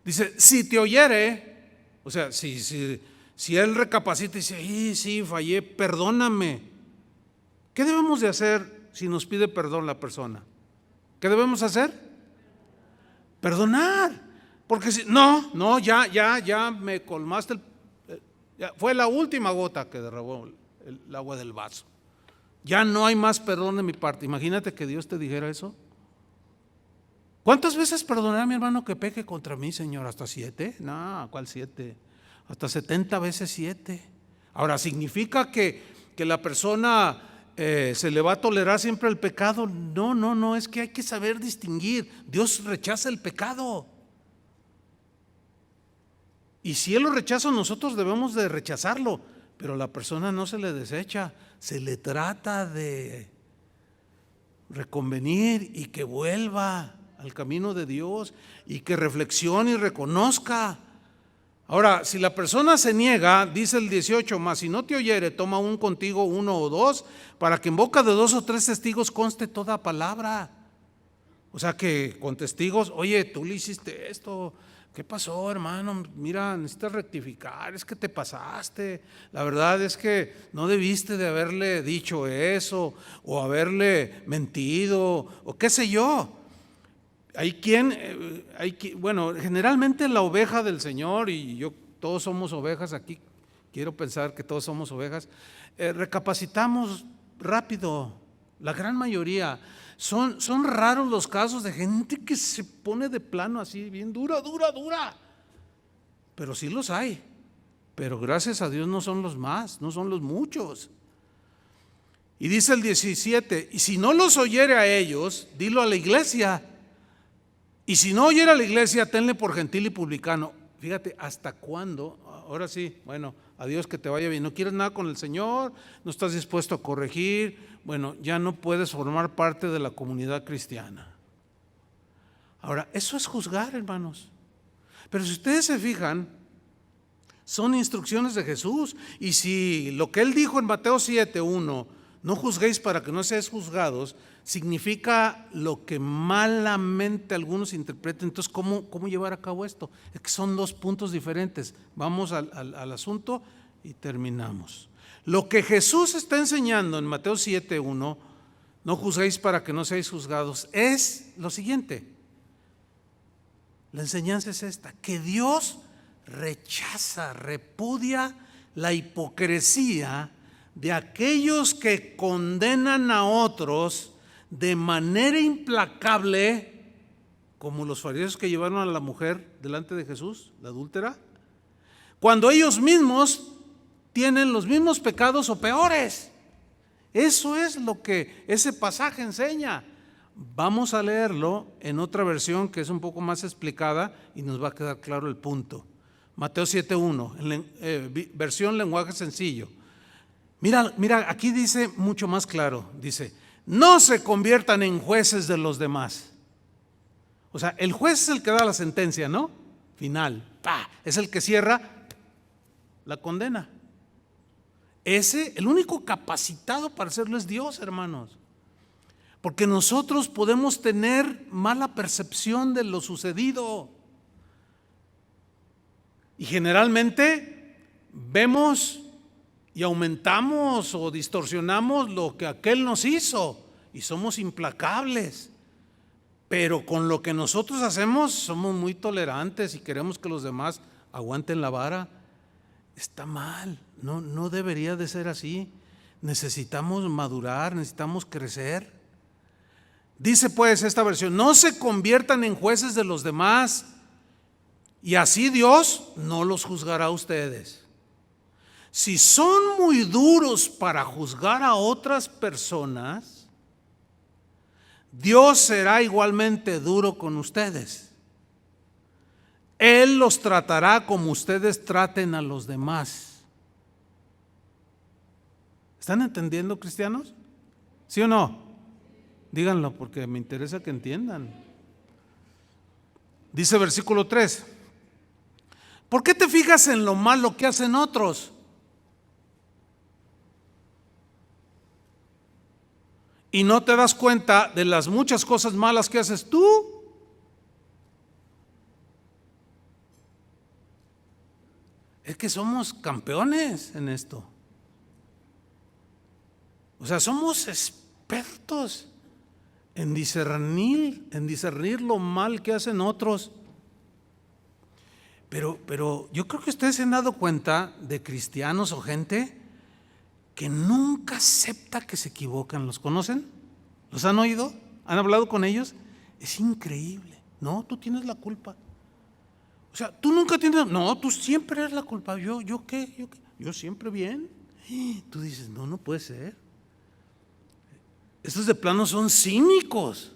Dice, si te oyere, o sea, si él recapacita y dice, sí, fallé, perdóname. ¿Qué debemos de hacer si nos pide perdón la persona? ¿Qué debemos hacer? Perdonar. Porque si no, ya me colmaste, ya fue la última gota que derramó el agua del vaso. Ya no hay más perdón de mi parte. Imagínate que Dios te dijera eso. ¿Cuántas veces perdonará a mi hermano que peque contra mí, Señor? ¿Hasta 7? No, ¿cuál 7? Hasta 70 veces 7. Ahora, ¿significa que la persona se le va a tolerar siempre el pecado? No, es que hay que saber distinguir. Dios rechaza el pecado. Y si Él lo rechaza, nosotros debemos de rechazarlo. Pero la persona no se le desecha, se le trata de reconvenir y que vuelva al camino de Dios y que reflexione y reconozca. Ahora, si la persona se niega, dice el 18, mas si no te oyere, toma aún contigo 1 o 2, para que en boca de 2 o 3 testigos conste toda palabra. O sea que con testigos, oye, tú le hiciste esto, ¿qué pasó, hermano? Mira, necesitas rectificar, es que te pasaste. La verdad es que no debiste de haberle dicho eso, o haberle mentido, o qué sé yo. Bueno, generalmente la oveja del Señor, y todos somos ovejas aquí, quiero pensar que todos somos ovejas, recapacitamos rápido, la gran mayoría. Son raros los casos de gente que se pone de plano así, bien dura, pero sí los hay, pero gracias a Dios no son los más, no son los muchos. Y dice el 17, y si no los oyere a ellos, dilo a la iglesia. Y si no oyera a la iglesia, tenle por gentil y publicano. Fíjate, ¿hasta cuándo? Ahora sí, bueno, adiós, que te vaya bien. ¿No quieres nada con el Señor? ¿No estás dispuesto a corregir? Bueno, ya no puedes formar parte de la comunidad cristiana. Ahora, eso es juzgar, hermanos. Pero si ustedes se fijan, son instrucciones de Jesús. Y si lo que Él dijo en Mateo 7:1, no juzguéis para que no seáis juzgados, significa lo que malamente algunos interpreten. Entonces, ¿cómo llevar a cabo esto? Es que son 2 puntos diferentes. Vamos al asunto y terminamos. Lo que Jesús está enseñando en Mateo 7:1, no juzguéis para que no seáis juzgados, es lo siguiente. La enseñanza es esta, que Dios rechaza, repudia la hipocresía de aquellos que condenan a otros de manera implacable, como los fariseos que llevaron a la mujer delante de Jesús, la adúltera, cuando ellos mismos tienen los mismos pecados o peores. Eso es lo que ese pasaje enseña. Vamos a leerlo en otra versión que es un poco más explicada y nos va a quedar claro el punto. Mateo 7:1, versión lenguaje sencillo. Mira, aquí dice mucho más claro, dice, no se conviertan en jueces de los demás. O sea, el juez es el que da la sentencia, ¿no? Final, es el que cierra la condena. El único capacitado para hacerlo es Dios, hermanos. Porque nosotros podemos tener mala percepción de lo sucedido. Y generalmente vemos y aumentamos o distorsionamos lo que aquel nos hizo y somos implacables. Pero con lo que nosotros hacemos somos muy tolerantes y queremos que los demás aguanten la vara. Está mal, no debería de ser así. Necesitamos madurar, necesitamos crecer. Dice pues esta versión, no se conviertan en jueces de los demás y así Dios no los juzgará a ustedes. Si son muy duros para juzgar a otras personas, Dios será igualmente duro con ustedes. Él los tratará como ustedes traten a los demás. ¿Están entendiendo, cristianos? ¿Sí o no? Díganlo porque me interesa que entiendan. Dice versículo 3: ¿por qué te fijas en lo malo que hacen otros y no te das cuenta de las muchas cosas malas que haces tú? Es que somos campeones en esto. O sea, somos expertos en discernir lo mal que hacen otros. Pero yo creo que ustedes se han dado cuenta de cristianos o gente que nunca acepta que se equivocan. ¿Los conocen? ¿Los han oído? ¿Han hablado con ellos? Es increíble. No, tú tienes la culpa. O sea, tú nunca tienes, no, tú siempre eres la culpa. ¿Yo qué? Yo siempre bien. Tú dices, no puede ser. Estos de plano son cínicos.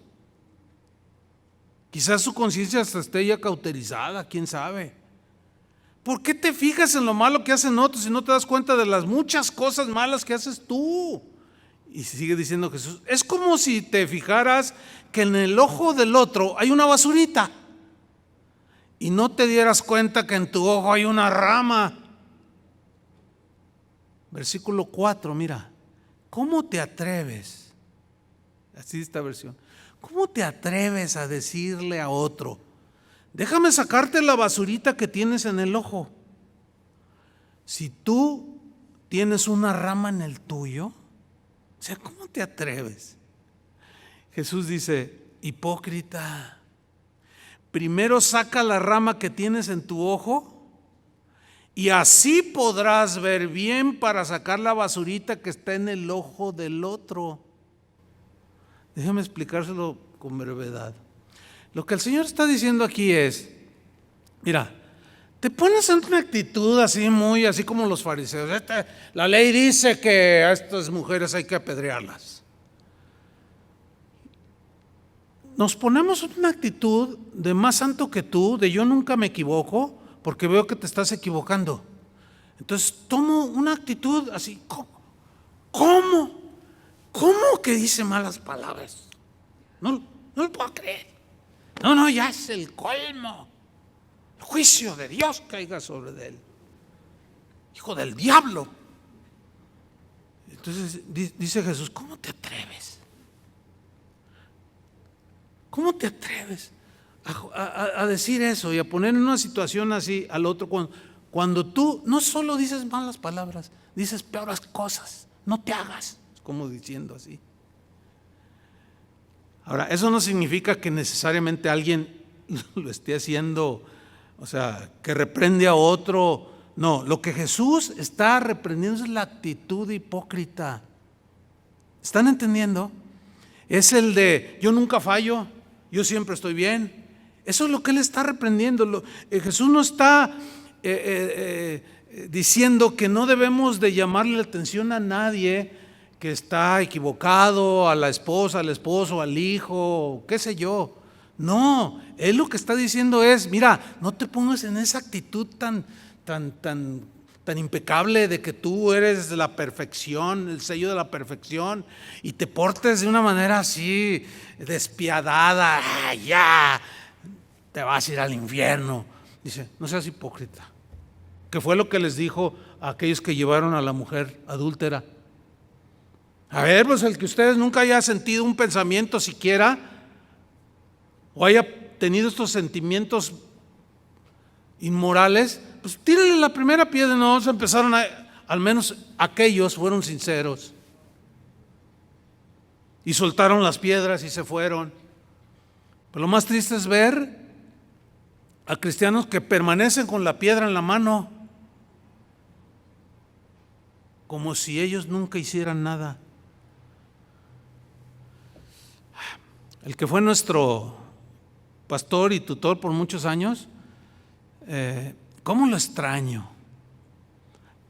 Quizás su conciencia hasta esté ya cauterizada, quién sabe. ¿Por qué te fijas en lo malo que hacen otros y no te das cuenta de las muchas cosas malas que haces tú? Y sigue diciendo Jesús, es como si te fijaras que en el ojo del otro hay una basurita y no te dieras cuenta que en tu ojo hay una rama. Versículo 4, mira, ¿cómo te atreves? Así esta versión. ¿Cómo te atreves a decirle a otro, déjame sacarte la basurita que tienes en el ojo, si tú tienes una rama en el tuyo? O sea, ¿cómo te atreves? Jesús dice, hipócrita, primero saca la rama que tienes en tu ojo y así podrás ver bien para sacar la basurita que está en el ojo del otro. Déjame explicárselo con brevedad. Lo que el Señor está diciendo aquí es, mira, te pones en una actitud así muy, así como los fariseos. La ley dice que a estas mujeres hay que apedrearlas. Nos ponemos en una actitud de más santo que tú, de yo nunca me equivoco, porque veo que te estás equivocando. Entonces tomo una actitud así, ¿cómo que dice malas palabras? No lo puedo creer. No, ya es el colmo. El juicio de Dios caiga sobre él. Hijo del diablo. Entonces dice Jesús, ¿cómo te atreves? ¿Cómo te atreves a decir eso y a poner en una situación así al otro cuando tú no solo dices malas palabras, dices peores cosas? No te hagas, como diciendo así. Ahora, eso no significa que necesariamente alguien lo esté haciendo, o sea, que reprende a otro. No, lo que Jesús está reprendiendo es la actitud hipócrita. ¿Están entendiendo? Es el de yo nunca fallo, yo siempre estoy bien. Eso es lo que Él está reprendiendo. Jesús no está diciendo que no debemos de llamarle la atención a nadie que está equivocado, a la esposa, al esposo, al hijo, qué sé yo. No, Él lo que está diciendo es, mira, no te pongas en esa actitud tan impecable de que tú eres la perfección, el sello de la perfección, y te portes de una manera así despiadada, ya, te vas a ir al infierno. Dice, no seas hipócrita, que fue lo que les dijo a aquellos que llevaron a la mujer adúltera. A ver, pues el que ustedes nunca haya sentido un pensamiento siquiera, o haya tenido estos sentimientos inmorales, pues tírenle la primera piedra. No, se empezaron al menos aquellos fueron sinceros y soltaron las piedras y se fueron. Pero lo más triste es ver a cristianos que permanecen con la piedra en la mano, como si ellos nunca hicieran nada. El que fue nuestro pastor y tutor por muchos años, ¿cómo lo extraño?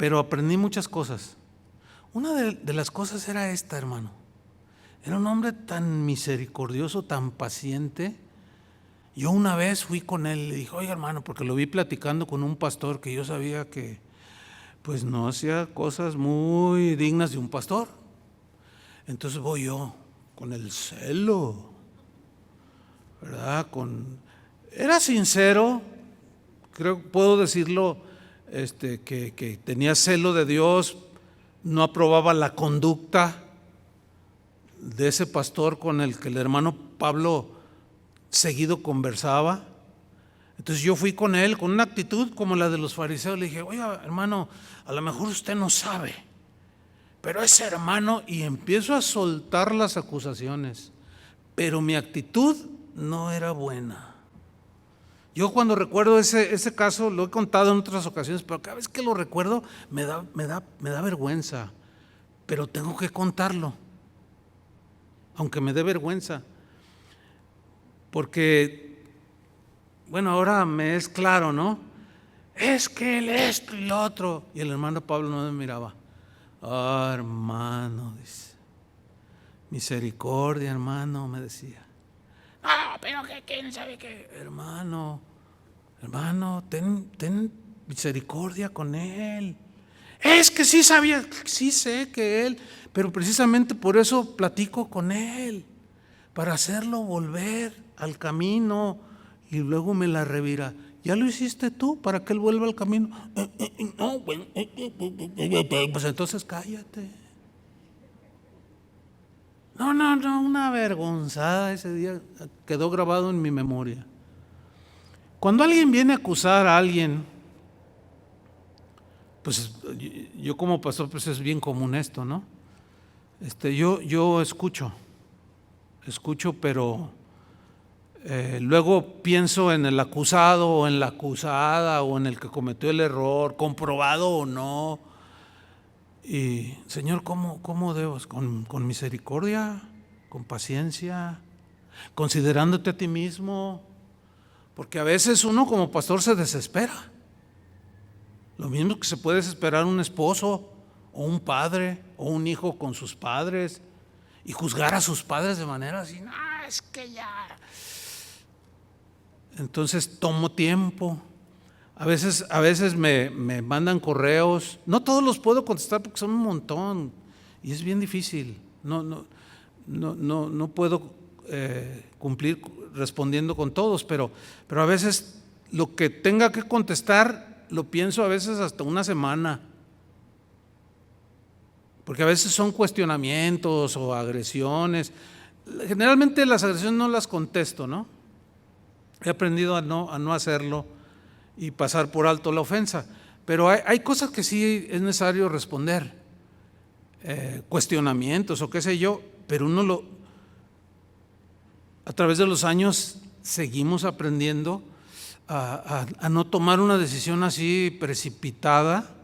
pero aprendí muchas cosas. Una de las cosas era esta, hermano. Era un hombre tan misericordioso, tan paciente. Yo una vez fui con él y le dije, oye hermano, porque lo vi platicando con un pastor que yo sabía que pues no hacía cosas muy dignas de un pastor. Entonces voy yo con el celo, ¿verdad? Era sincero, creo que puedo decirlo, que tenía celo de Dios, no aprobaba la conducta de ese pastor con el que el hermano Pablo seguido conversaba. Entonces yo fui con él con una actitud como la de los fariseos. Le dije, oiga hermano, a lo mejor usted no sabe, pero ese hermano, y empiezo a soltar las acusaciones, pero mi actitud no era buena. Yo cuando recuerdo ese caso, lo he contado en otras ocasiones, pero cada vez que lo recuerdo me da vergüenza, pero tengo que contarlo, aunque me dé vergüenza, porque bueno, ahora me es claro, ¿no? Es que él esto y lo otro. Y el hermano Pablo no me miraba. Ah, hermano, dice. Misericordia, hermano, me decía. Ah, pero que quién sabe qué. Hermano, ten misericordia con él. Es que sí sabía, sí sé que él, pero precisamente por eso platico con él, para hacerlo volver al camino. Y luego me la revira. ¿Ya lo hiciste tú para que él vuelva al camino? No, bueno, pues entonces cállate. No, una vergonzada ese día quedó grabado en mi memoria. Cuando alguien viene a acusar a alguien, pues yo como pastor, pues es bien común esto, ¿no? Yo escucho, pero luego pienso en el acusado o en la acusada o en el que cometió el error, comprobado o no. Y Señor, ¿cómo debo? ¿Con misericordia? ¿Con paciencia? ¿Considerándote a ti mismo? Porque a veces uno como pastor se desespera. Lo mismo que se puede desesperar un esposo o un padre o un hijo con sus padres y juzgar a sus padres de manera así, no, es que ya. Entonces tomo tiempo. A veces me mandan correos. No todos los puedo contestar porque son un montón y es bien difícil. No puedo cumplir respondiendo con todos, pero a veces lo que tenga que contestar lo pienso a veces hasta una semana. Porque a veces son cuestionamientos o agresiones. Generalmente las agresiones no las contesto, ¿no? He aprendido a no hacerlo y pasar por alto la ofensa. Pero hay cosas que sí es necesario responder, cuestionamientos o qué sé yo, pero a través de los años seguimos aprendiendo a no tomar una decisión así precipitada,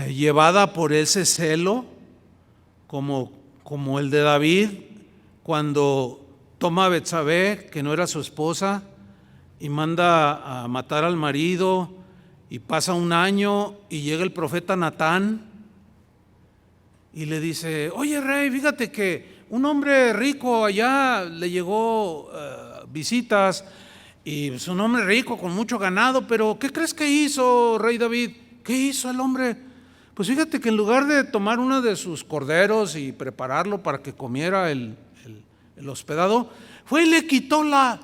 llevada por ese celo, como el de David, cuando toma a Betsabé, que no era su esposa, y manda a matar al marido, y pasa un año y llega el profeta Natán y le dice, oye rey, fíjate que un hombre rico allá le llegó visitas, y es un hombre rico con mucho ganado, pero ¿qué crees que hizo rey David? ¿Qué hizo el hombre? Pues fíjate que en lugar de tomar uno de sus corderos y prepararlo para que comiera el hospedado, fue y le quitó una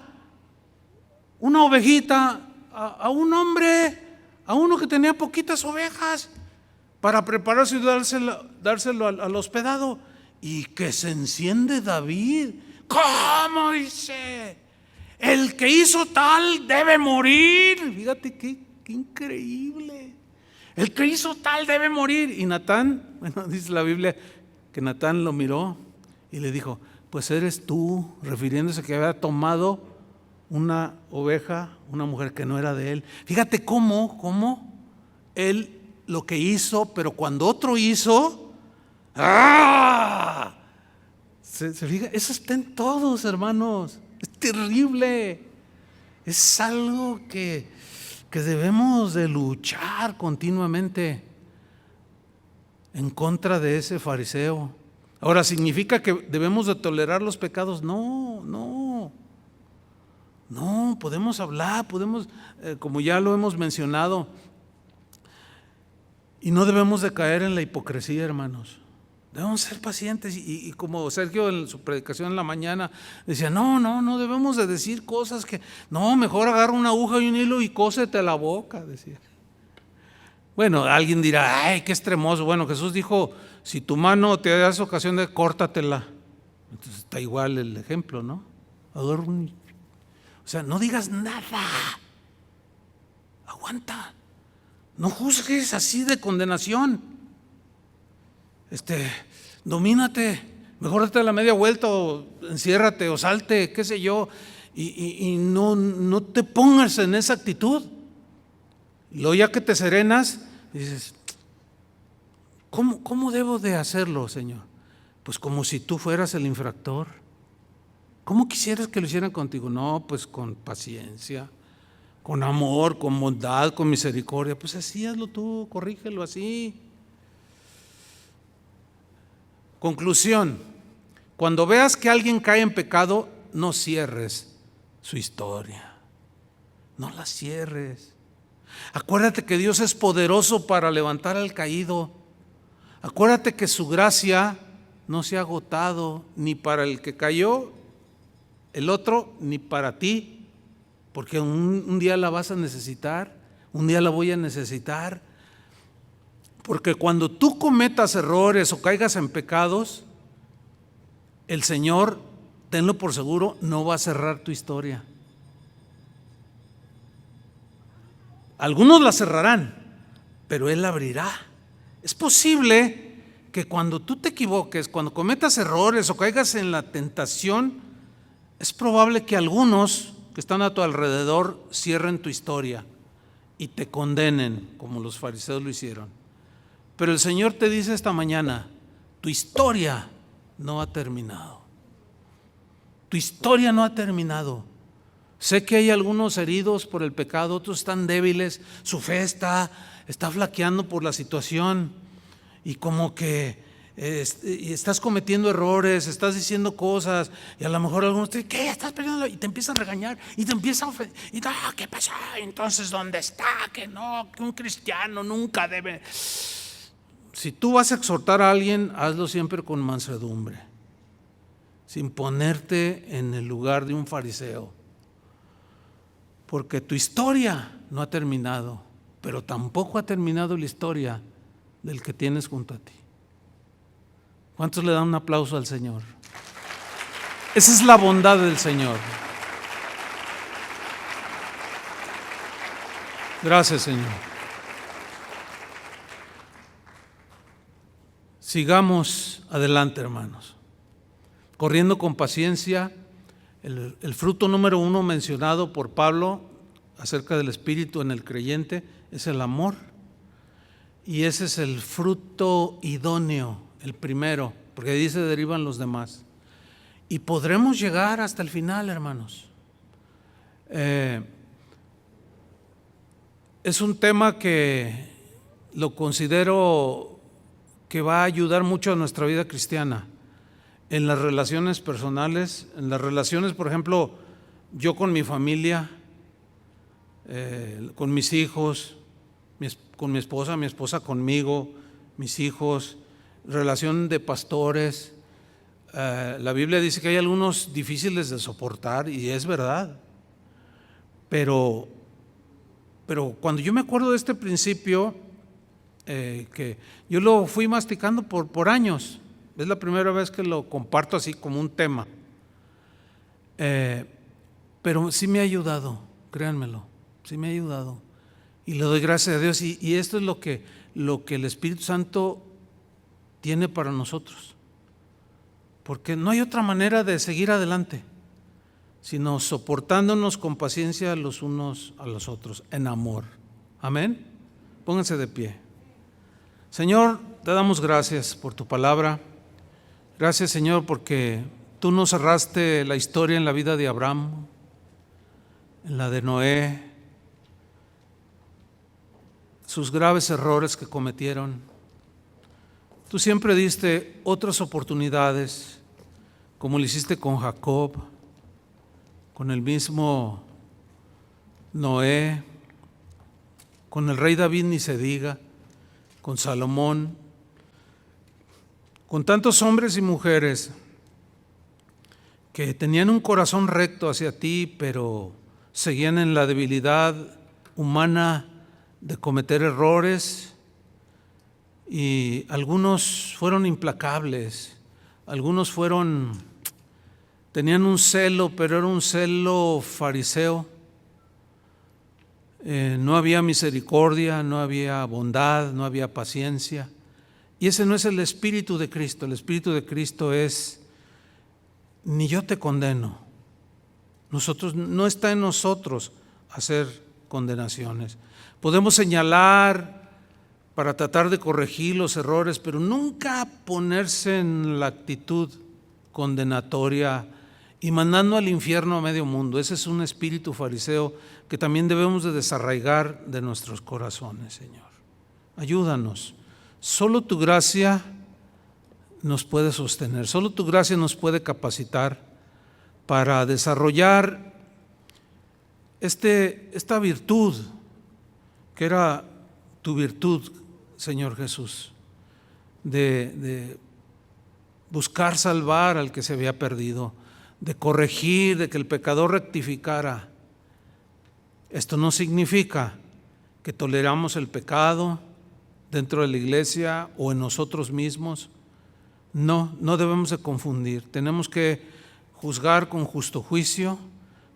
ovejita a un hombre, a uno que tenía poquitas ovejas, para prepararse y dárselo al hospedado. Y que se enciende David. ¿Cómo dice? El que hizo tal debe morir. Fíjate qué increíble. El que hizo tal debe morir. Y Natán, bueno, dice la Biblia que Natán lo miró y le dijo, pues eres tú, refiriéndose que había tomado una oveja, una mujer que no era de él. Fíjate cómo él lo que hizo, pero cuando otro hizo, ¡ah! ¿Se fija? Eso está en todos, hermanos. Es terrible. Es algo que porque debemos de luchar continuamente en contra de ese fariseo. Ahora, ¿significa que debemos de tolerar los pecados? No, podemos hablar, como ya lo hemos mencionado, y no debemos de caer en la hipocresía, hermanos. Debemos ser pacientes y como Sergio en su predicación en la mañana decía, no debemos de decir cosas que, mejor agarra una aguja y un hilo y cósete la boca, decía. Bueno, alguien dirá, ay, qué extremoso. Bueno, Jesús dijo, si tu mano te das ocasión de córtatela. Entonces está igual el ejemplo, ¿no? O sea, no digas nada. Aguanta. No juzgues así de condenación. Domínate. Mejor date la media vuelta o enciérrate o salte, qué sé yo. Y no te pongas en esa actitud. Y luego ya que te serenas, dices, ¿cómo debo de hacerlo, Señor? Pues como si tú fueras el infractor. ¿Cómo quisieras que lo hicieran contigo? No, pues con paciencia, con amor, con bondad, con misericordia. Pues así hazlo tú, corrígelo así. Conclusión: cuando veas que alguien cae en pecado, no cierres su historia. No la cierres. Acuérdate que Dios es poderoso para levantar al caído. Acuérdate que su gracia no se ha agotado ni para el que cayó, el otro, ni para ti, porque un día la vas a necesitar, un día la voy a necesitar. Porque cuando tú cometas errores o caigas en pecados, el Señor, tenlo por seguro, no va a cerrar tu historia. Algunos la cerrarán, pero Él la abrirá. Es posible que cuando tú te equivoques, cuando cometas errores o caigas en la tentación, es probable que algunos que están a tu alrededor cierren tu historia y te condenen, como los fariseos lo hicieron. Pero el Señor te dice esta mañana, tu historia no ha terminado. Tu historia no ha terminado. Sé que hay algunos heridos por el pecado, otros están débiles, su fe está flaqueando por la situación y como que estás cometiendo errores, estás diciendo cosas y a lo mejor algunos te dicen, ¿qué? ¿Estás perdiendo? Y te empiezan a regañar y te empiezan a ofender. Y ¿qué pasa? Entonces, ¿dónde está? Que un cristiano nunca debe. Si tú vas a exhortar a alguien, hazlo siempre con mansedumbre, sin ponerte en el lugar de un fariseo. Porque tu historia no ha terminado, pero tampoco ha terminado la historia del que tienes junto a ti. ¿Cuántos le dan un aplauso al Señor? Esa es la bondad del Señor. Gracias, Señor. Sigamos adelante, hermanos, corriendo con paciencia. El fruto número 1 mencionado por Pablo acerca del Espíritu en el creyente es el amor. Y ese es el fruto idóneo, el primero, porque de ahí se derivan los demás. Y podremos llegar hasta el final, hermanos. Es un tema que lo considero que va a ayudar mucho a nuestra vida cristiana. En las relaciones personales, en las relaciones, por ejemplo, yo con mi familia, con mis hijos, con mi esposa conmigo, mis hijos, relación de pastores. La Biblia dice que hay algunos difíciles de soportar y es verdad. Pero cuando yo me acuerdo de este principio, que yo lo fui masticando por años. Es la primera vez que lo comparto así como un tema. Pero sí me ha ayudado, créanmelo, sí me ha ayudado. Y le doy gracias a Dios. Y esto es lo que el Espíritu Santo tiene para nosotros. Porque no hay otra manera de seguir adelante, sino soportándonos con paciencia los unos a los otros, en amor. Amén. Pónganse de pie. Señor, te damos gracias por tu palabra. Gracias, Señor, porque tú nos cerraste la historia en la vida de Abraham, en la de Noé, sus graves errores que cometieron. Tú siempre diste otras oportunidades, como lo hiciste con Jacob, con el mismo Noé, con el rey David ni se diga, con Salomón, con tantos hombres y mujeres que tenían un corazón recto hacia ti, pero seguían en la debilidad humana de cometer errores, y algunos fueron implacables, algunos tenían un celo, pero era un celo fariseo. No había misericordia, no había bondad, no había paciencia. Y ese no es el Espíritu de Cristo. El Espíritu de Cristo es: ni yo te condeno. No está en nosotros hacer condenaciones. Podemos señalar para tratar de corregir los errores, pero nunca ponerse en la actitud condenatoria y mandando al infierno a medio mundo. Ese es un espíritu fariseo que también debemos de desarraigar de nuestros corazones, Señor. Ayúdanos. Solo tu gracia nos puede sostener, solo tu gracia nos puede capacitar para desarrollar esta virtud que era tu virtud, Señor Jesús, de buscar salvar al que se había perdido, de corregir, de que el pecador rectificara. Esto no significa que toleramos el pecado dentro de la iglesia o en nosotros mismos. No debemos de confundir. Tenemos que juzgar con justo juicio,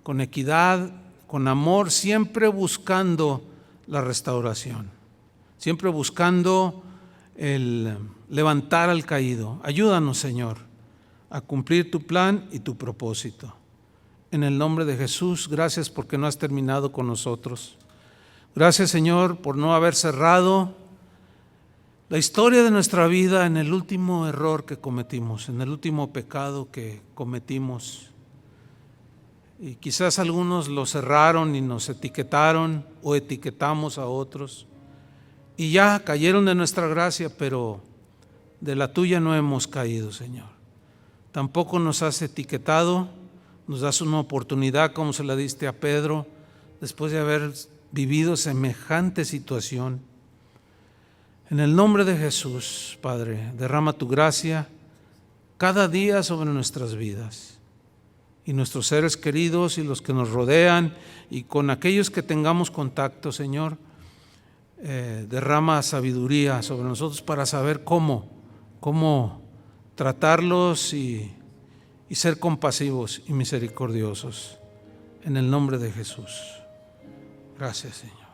con equidad, con amor, siempre buscando la restauración, siempre buscando el levantar al caído. Ayúdanos, Señor, a cumplir tu plan y tu propósito. En el nombre de Jesús, gracias porque no has terminado con nosotros. Gracias, Señor, por no haber cerrado la historia de nuestra vida en el último error que cometimos, en el último pecado que cometimos. Y quizás algunos lo cerraron y nos etiquetaron o etiquetamos a otros. Y ya cayeron de nuestra gracia, pero de la tuya no hemos caído, Señor. Tampoco nos has etiquetado, nos das una oportunidad como se la diste a Pedro, después de haber vivido semejante situación. En el nombre de Jesús, Padre, derrama tu gracia cada día sobre nuestras vidas y nuestros seres queridos y los que nos rodean, y con aquellos que tengamos contacto, Señor. Derrama sabiduría sobre nosotros para saber cómo tratarlos y ser compasivos y misericordiosos. En el nombre de Jesús. Gracias, Señor.